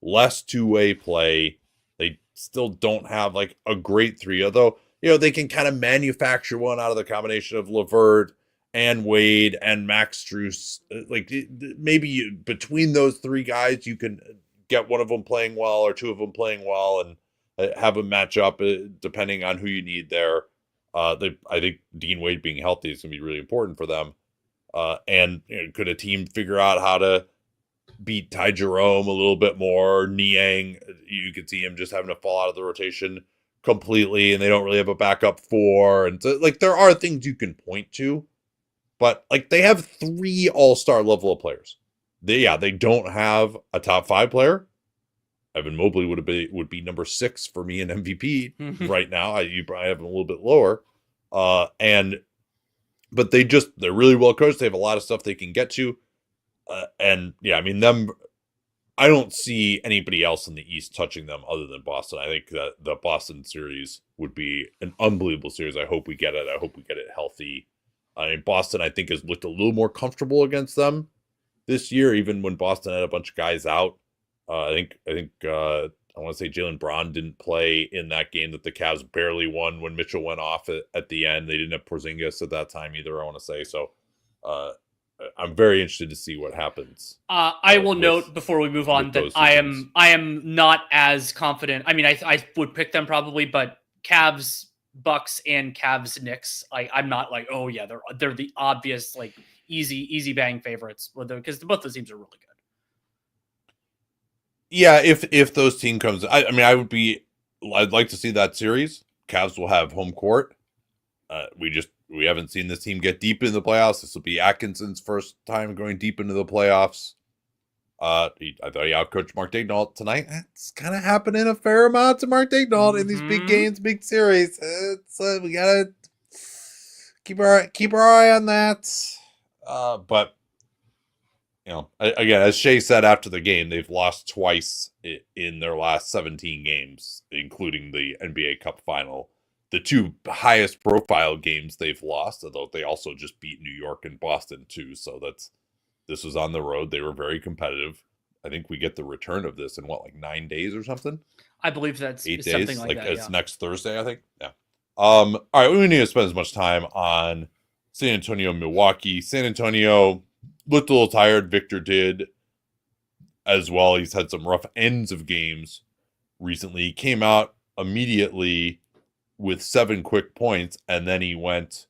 less two-way play. They still don't have like a great three, although, they can kind of manufacture one out of the combination of LeVert and Wade and Max Strus. Like, maybe between those three guys, you can get one of them playing well or two of them playing well and have a matchup depending on who you need there. I think Dean Wade being healthy is going to be really important for them. And could a team figure out how to beat Ty Jerome a little bit more? Niang, you could see him just having to fall out of the rotation completely, and they don't really have a backup 4. And so, like, there are things you can point to, but like, they have 3 all-star level of players. They don't have a top 5 player. Evan Mobley would be number 6 for me in MVP right now. You probably have him a little bit lower. But they're really well coached. They have a lot of stuff they can get to. I don't see anybody else in the East touching them other than Boston. I think that the Boston series would be an unbelievable series. I hope we get it. I hope we get it healthy. Boston, I think, has looked a little more comfortable against them this year, even when Boston had a bunch of guys out. I want to say Jaylen Brown didn't play in that game that the Cavs barely won when Mitchell went off at the end. They didn't have Porzingis at that time either, I want to say. So I'm very interested to see what happens. I will note before we move on that I am not as confident. I mean, I would pick them probably, but Cavs, Bucks, and Cavs, Knicks, I'm not like, oh yeah, they're the obvious like easy bang favorites because both those teams are really good. Yeah, if those team comes, I'd like to see that series. Cavs will have home court. We haven't seen this team get deep in the playoffs. This will be Atkinson's first time going deep into the playoffs. I thought he outcoached Mark Daigneault tonight. It's kind of happening a fair amount to Mark Daigneault in these big games, big series. We gotta keep our eye on that. But again, as Shai said after the game, they've lost twice in their last 17 games, including the NBA Cup final. The 2 highest profile games they've lost, although they also just beat New York and Boston too. So this was on the road. They were very competitive. I think we get the return of this in 9 days or something? I believe that's 8 something days. like that. It's next Thursday, I think. Yeah. All right. We don't need to spend as much time on San Antonio, Milwaukee. San Antonio looked a little tired. Victor did as well. He's had some rough ends of games recently. He came out immediately with 7 quick points, and then he went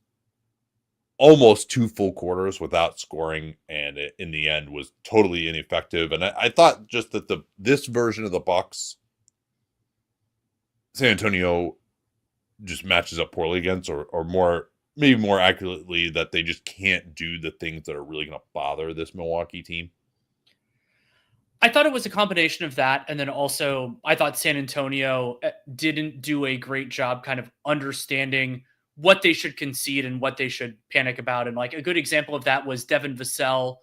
almost 2 full quarters without scoring, and in the end was totally ineffective. And I thought just that this version of the Bucks, San Antonio just matches up poorly against, or maybe more accurately, that they just can't do the things that are really going to bother this Milwaukee team. I thought it was a combination of that. And then also I thought San Antonio didn't do a great job kind of understanding what they should concede and what they should panic about. And like a good example of that was Devin Vassell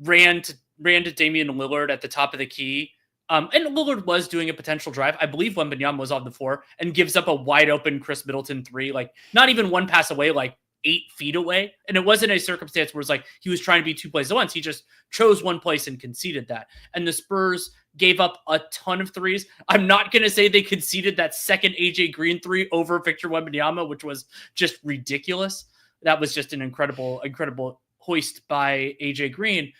ran to Damian Lillard at the top of the key. And Lillard was doing a potential drive. I believe Wembanyama was on the floor and gives up a wide open Chris Middleton 3, like not even one pass away, like 8 feet away. And it wasn't a circumstance where it's like he was trying to be 2 places at once. He just chose one place and conceded that. And the Spurs gave up a ton of threes. I'm not going to say they conceded that second AJ Green 3 over Victor Wembanyama, which was just ridiculous. That was just an incredible hoist by AJ Green.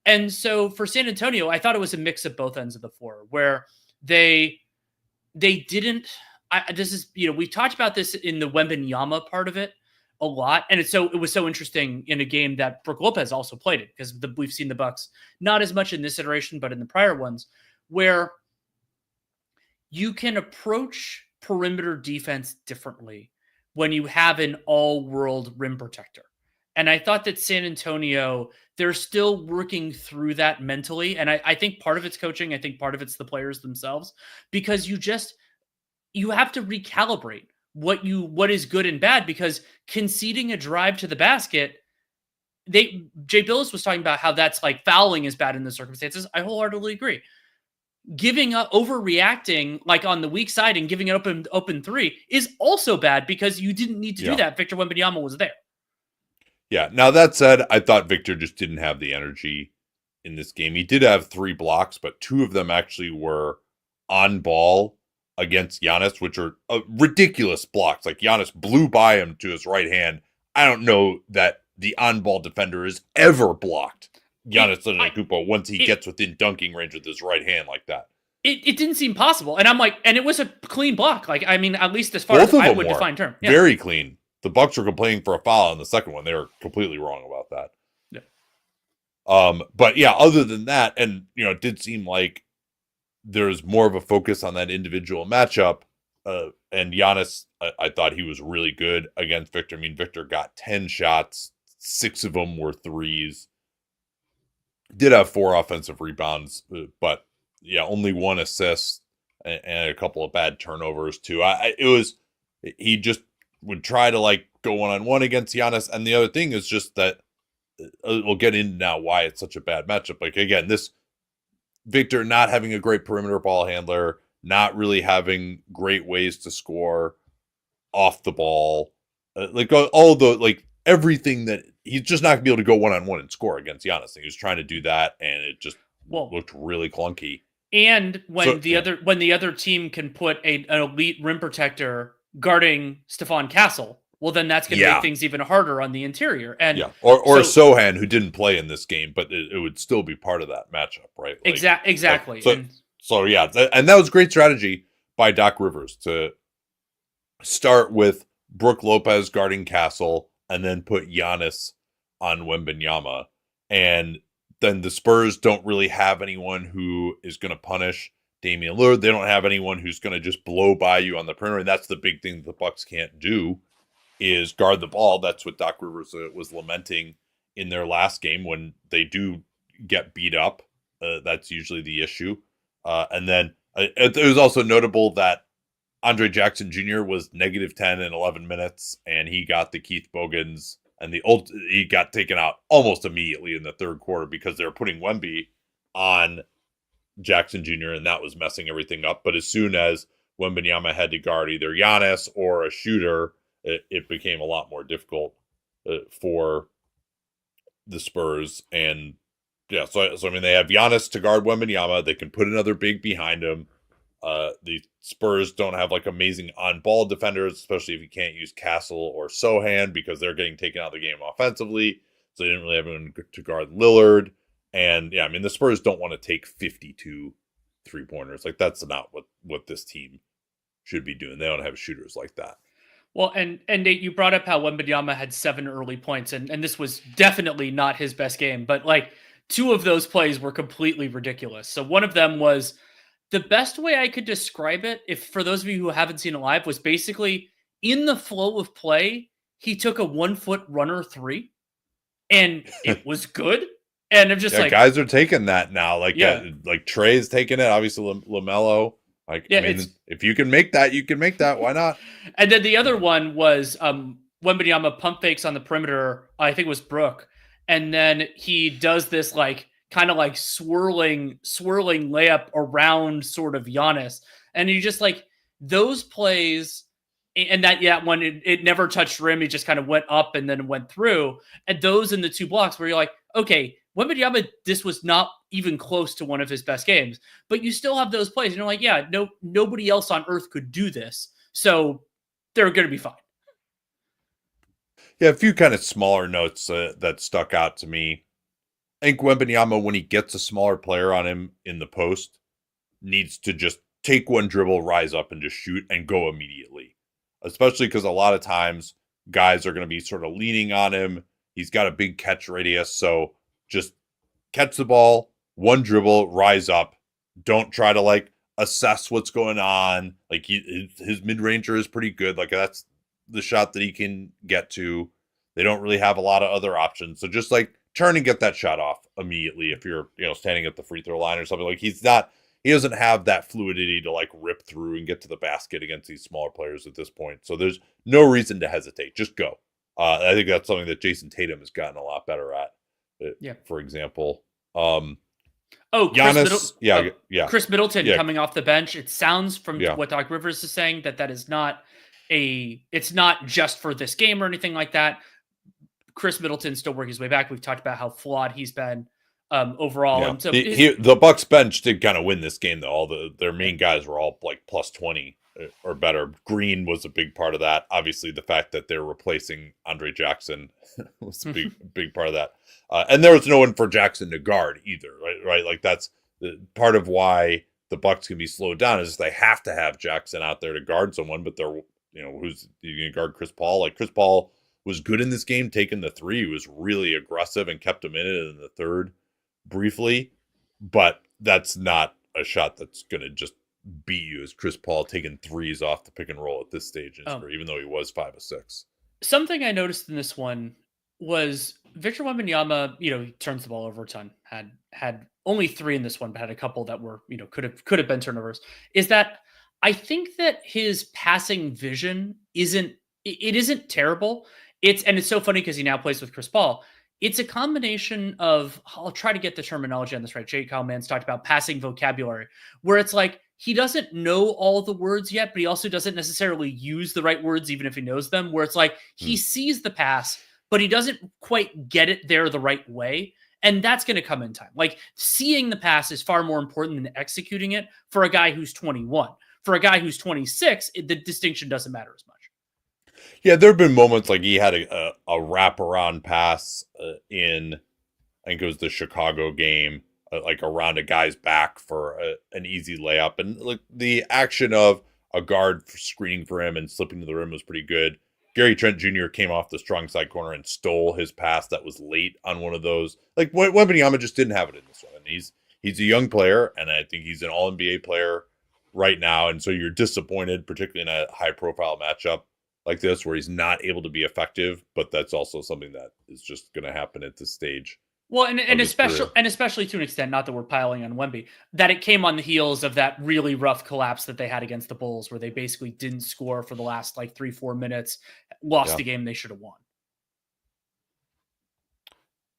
And so for San Antonio, I thought it was a mix of both ends of the floor where they didn't. This is, we've talked about this in the Wembanyama part of it a lot, and it was so interesting in a game that Brook Lopez also played it, because we've seen the Bucks not as much in this iteration, but in the prior ones, where you can approach perimeter defense differently when you have an all-world rim protector. And I thought that San Antonio, they're still working through that mentally. And I think part of it's coaching. I think part of it's the players themselves, because you have to recalibrate what is good and bad, because conceding a drive to the basket, Jay Billis was talking about how that's like fouling is bad in the circumstances. I wholeheartedly agree. Giving up, overreacting like on the weak side and giving an open three is also bad, because you didn't need to do that. Victor Wembanyama was there. Yeah. Now, that said, I thought Victor just didn't have the energy in this game. He did have 3 blocks, but 2 of them actually were on ball against Giannis, which are ridiculous blocks. Like, Giannis blew by him to his right hand. I don't know that the on-ball defender has ever blocked Giannis Antetokounmpo once he gets within dunking range with his right hand like that. It didn't seem possible. And I'm like, and it was a clean block. Like, I mean, at least as far as I would define term. Yeah. Very clean. The Bucks were complaining for a foul in the second one. They were completely wrong about that. Yeah. But yeah, other than that, and it did seem like there's more of a focus on that individual matchup. And Giannis, I thought he was really good against Victor. I mean, Victor got 10 shots, 6 of them were threes. Did have 4 offensive rebounds, but yeah, only 1 assist and a couple of bad turnovers too. He just would try to like go one-on-one against Giannis. And the other thing is just that we'll get into now why it's such a bad matchup. Like, again, this Victor not having a great perimeter ball handler, not really having great ways to score off the ball, like all the, like everything that he's just not gonna be able to go one-on-one and score against Giannis. He was trying to do that and it just looked really clunky. And when the other team can put an elite rim protector guarding Stephon Castle, well, then that's going to make things even harder on the interior. And or Sohan, who didn't play in this game, but it would still be part of that matchup, right? Like, exactly. So and that was great strategy by Doc Rivers to start with Brook Lopez guarding Castle and then put Giannis on Wembanyama. And then the Spurs don't really have anyone who is going to punish Damian Lillard. They don't have anyone who's going to just blow by you on the perimeter. And that's the big thing that the Bucks can't do, is guard the ball. That's what Doc Rivers was lamenting in their last game when they do get beat up. That's usually the issue. And then it was also notable that Andre Jackson Jr. was -10 in 11 minutes, and he got the Keith Bogans, and he got taken out almost immediately in the third quarter because they were putting Wemby on Jackson Jr., and that was messing everything up. But as soon as Wembanyama had to guard either Giannis or a shooter, it became a lot more difficult for the Spurs. And yeah, so I mean, they have Giannis to guard Wembanyama. They can put another big behind him. The Spurs don't have like amazing on-ball defenders, especially if you can't use Castle or Sohan because they're getting taken out of the game offensively. So they didn't really have anyone to guard Lillard. And yeah, I mean, the Spurs don't want to take 52 3-pointers. Like, that's not what this team should be doing. They don't have shooters like that. Well, and Nate, you brought up how Wembanyama had 7 early points, and this was definitely not his best game, but like 2 of those plays were completely ridiculous. So one of them was, the best way I could describe it, if for those of you who haven't seen it live, was basically in the flow of play, he took a 1-foot runner 3, and it was good. And I'm just like, guys are taking that now. Like, like Trey's taking it. Obviously, LaMelo. Like, I mean, if you can make that, you can make that. Why not? And then the other one was Wembanyama pump fakes on the perimeter. I think it was Brook, and then he does this like kind of like swirling layup around sort of Giannis, and you just like those plays. And that one, it never touched rim. It just kind of went up and then went through. And those in the 2 blocks where you're like, okay, Wembanyama, this was not even close to one of his best games. But you still have those plays. And you're like, yeah, nobody else on earth could do this. So they're going to be fine. Yeah, a few kind of smaller notes that stuck out to me. I think Wembanyama, when he gets a smaller player on him in the post, needs to just take one dribble, rise up, and just shoot and go immediately. Especially because a lot of times guys are going to be sort of leaning on him. He's got a big catch radius, so just catch the ball, one dribble, rise up. Don't try to like assess what's going on. Like his mid-ranger is pretty good. Like that's the shot that he can get to. They don't really have a lot of other options. So just like turn and get that shot off immediately if you're, standing at the free throw line or something. Like he doesn't have that fluidity to like rip through and get to the basket against these smaller players at this point. So there's no reason to hesitate. Just go. I think that's something that Jason Tatum has gotten a lot better at. For example. Giannis, Chris Middleton coming off the bench. It sounds from what Doc Rivers is saying that is not it's not just for this game or anything like that. Chris Middleton still working his way back. We've talked about how flawed he's been overall. Yeah. And so the Bucks bench did kind of win this game, though. Their main guys were all like plus 20 or better. Green was a big part of that. Obviously, the fact that they're replacing Andre Jackson was a big part of that. And there was no one for Jackson to guard either, right? Like that's part of why the Bucks can be slowed down is they have to have Jackson out there to guard someone, but they're, who's you going to guard Chris Paul? Like Chris Paul was good in this game, taking the three. He was really aggressive and kept him in it in the third briefly, but that's not a shot that's going to just beat you as Chris Paul taking threes off the pick and roll at this stage in his career, even though he was 5 of 6. Something I noticed in this one was Victor Wembanyama, he turns the ball over a ton, had only 3 in this one, but had a couple that were, could have been turnovers, is that I think that his passing vision isn't terrible. It's so funny because he now plays with Chris Paul. It's a combination of, I'll try to get the terminology on this right. Jay Kyle Mann's talked about passing vocabulary, where it's like he doesn't know all the words yet, but he also doesn't necessarily use the right words, even if he knows them, where it's like he sees the pass, but he doesn't quite get it there the right way. And that's going to come in time. Like seeing the pass is far more important than executing it for a guy who's 21. For a guy who's 26, the distinction doesn't matter as much. Yeah, there have been moments like he had a wraparound pass in, I think it was the Chicago game, like around a guy's back for an easy layup. And like the action of a guard screening for him and slipping to the rim was pretty good. Gary Trent Jr. came off the strong side corner and stole his pass that was late on one of those. Like Wembanyama just didn't have it in this one. And he's a young player, and I think he's an All-NBA player right now. And so you're disappointed, particularly in a high-profile matchup like this where he's not able to be effective, but that's also something that is just going to happen at this stage. Well, and especially to an extent, not that we're piling on Wemby, that it came on the heels of that really rough collapse that they had against the Bulls, where they basically didn't score for the last like 3-4 minutes, lost a game they should have won.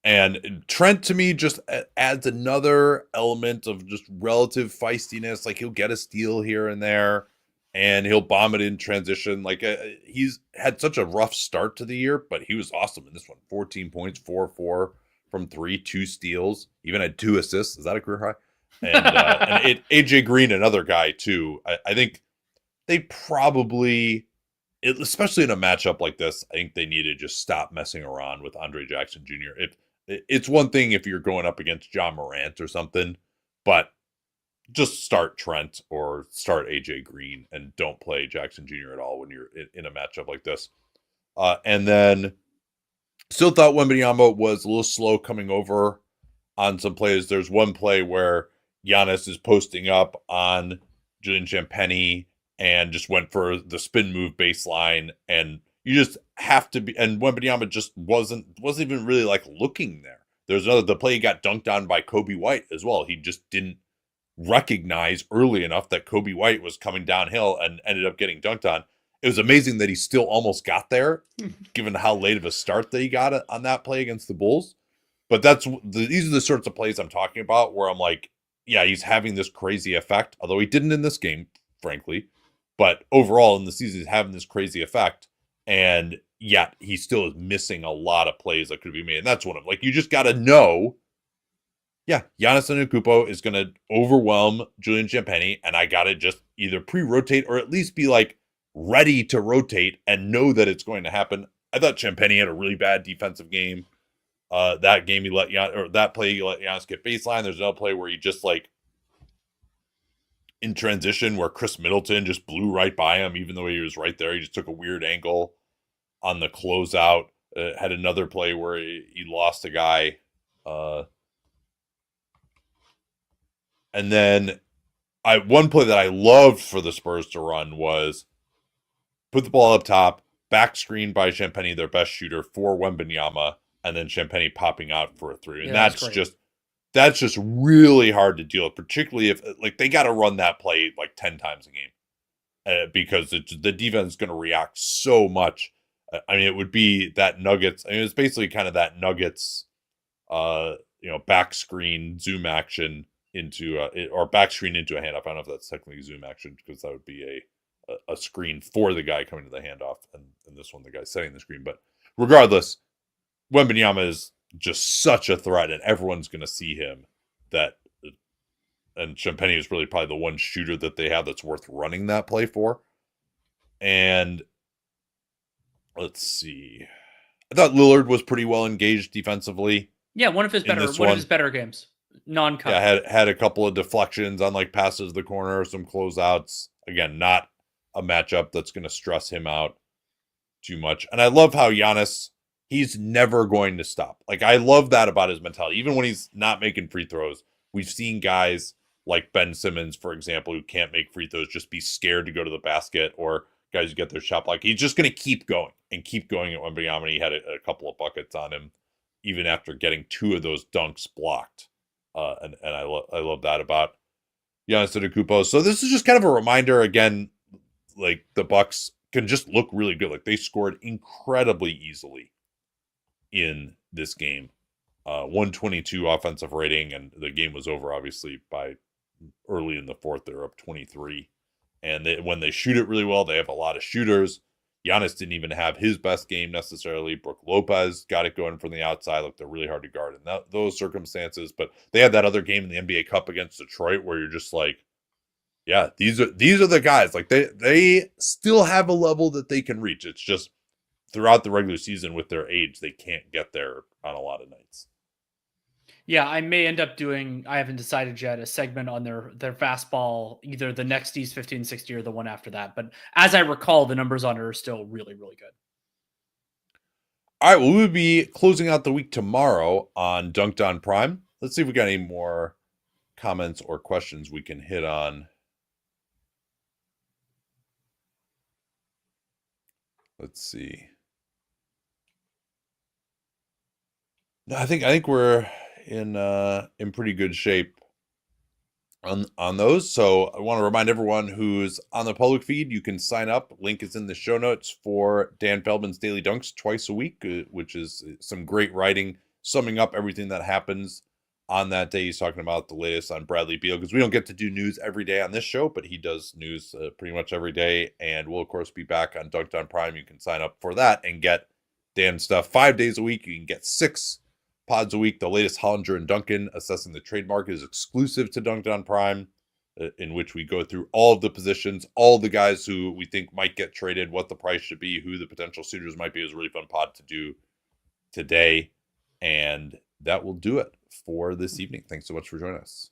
And Trent, to me, just adds another element of just relative feistiness. Like he'll get a steal here and there, and he'll bomb it in transition. Like he's had such a rough start to the year, but he was awesome in this one. 14 points, 4-4 from 3, 2 steals, even had 2 assists. Is that a career high? And AJ Green, another guy too. I think they probably, especially in a matchup like this, I think they need to just stop messing around with Andre Jackson Jr. It's one thing if you're going up against John Morant or something, but just start Trent or start AJ Green and don't play Jackson Jr. at all when you're in a matchup like this. And then still thought Wembanyama was a little slow coming over on some plays. There's one play where Giannis is posting up on Julian Champagnie and just went for the spin move baseline, and you just have to be. And Wembanyama just wasn't even really like looking there. There's the play he got dunked on by Kobe White as well. He just didn't recognize early enough that Kobe White was coming downhill and ended up getting dunked on. It was amazing that he still almost got there, given how late of a start that he got on that play against the Bulls. But these are the sorts of plays I'm talking about where I'm like, yeah, he's having this crazy effect, although he didn't in this game, frankly. But overall in the season, he's having this crazy effect. And yet he still is missing a lot of plays that could be made. And that's one of them. Like, you just got to know, yeah, Giannis Antetokounmpo is going to overwhelm Julian Champagnie, and I got to just either pre-rotate or at least be like ready to rotate and know that it's going to happen. I thought Champagnie had a really bad defensive game. That game, he let that play, he let Giannis get baseline. There's another play where he just like in transition where Chris Middleton just blew right by him, even though he was right there. He just took a weird angle on the closeout. Had another play where he lost a guy. And then one play that I loved for the Spurs to run was put the ball up top, back screen by Champagny, their best shooter, for Wembanyama, and then Champagny popping out for a three. And that's just really hard to deal with, particularly if like they got to run that play like 10 times a game because the defense is going to react so much. I mean, it would be that Nuggets. I mean, it's basically kind of that Nuggets, back screen zoom action into or back screen into a handoff. I don't know if that's technically zoom action because that would be a screen for the guy coming to the handoff, and this one the guy's setting the screen. But regardless, Wembanyama is just such a threat, and everyone's going to see him. And Champagny is really probably the one shooter that they have that's worth running that play for. And let's see, I thought Lillard was pretty well engaged defensively. Yeah, one of his better games. Non-cut. Yeah, had a couple of deflections on like passes to the corner, some closeouts. Again, not a matchup that's going to stress him out too much. And I love how Giannis, he's never going to stop. Like, I love that about his mentality. Even when he's not making free throws, we've seen guys like Ben Simmons, for example, who can't make free throws, just be scared to go to the basket, or guys who get their shot blocked. He's just going to keep going at Wembanyama. He had a couple of buckets on him, even after getting 2 of those dunks blocked. And I love that about Giannis Antetokounmpo. So this is just kind of a reminder again, like the Bucks can just look really good. Like they scored incredibly easily in this game. 122 offensive rating, and the game was over obviously by early in the fourth. They're up 23. And when they shoot it really well, they have a lot of shooters. Giannis didn't even have his best game necessarily. Brook Lopez got it going from the outside. Looked, they're really hard to guard in those circumstances. But they had that other game in the NBA Cup against Detroit where you're just like, yeah, these are the guys. Like they still have a level that they can reach. It's just throughout the regular season with their age, they can't get there on a lot of nights. Yeah, I may end up doing, I haven't decided yet, a segment on their fastball, either the next East 1560 or the one after that. But as I recall, the numbers on it are still really, really good. All right, well, we'll be closing out the week tomorrow on Dunc'd on Prime. Let's see if we got any more comments or questions we can hit on. Let's see. No, I think we're in pretty good shape on those. So I want to remind everyone who's on the public feed, you can sign up. Link is in the show notes for Dan Feldman's Daily Dunks twice a week, which is some great writing summing up everything that happens on that day. He's talking about the latest on Bradley Beal, because we don't get to do news every day on this show, but he does news pretty much every day. And we'll, of course, be back on Dunc'd on Prime. You can sign up for that and get Dan's stuff 5 days a week. You can get 6 pods a week. The latest Hollinger and Duncan assessing the trade market is exclusive to Dunc'd on Prime, in which we go through all of the positions, all the guys who we think might get traded, what the price should be, who the potential suitors might be. Is a really fun pod to do today. And that will do it for this evening. Thanks so much for joining us.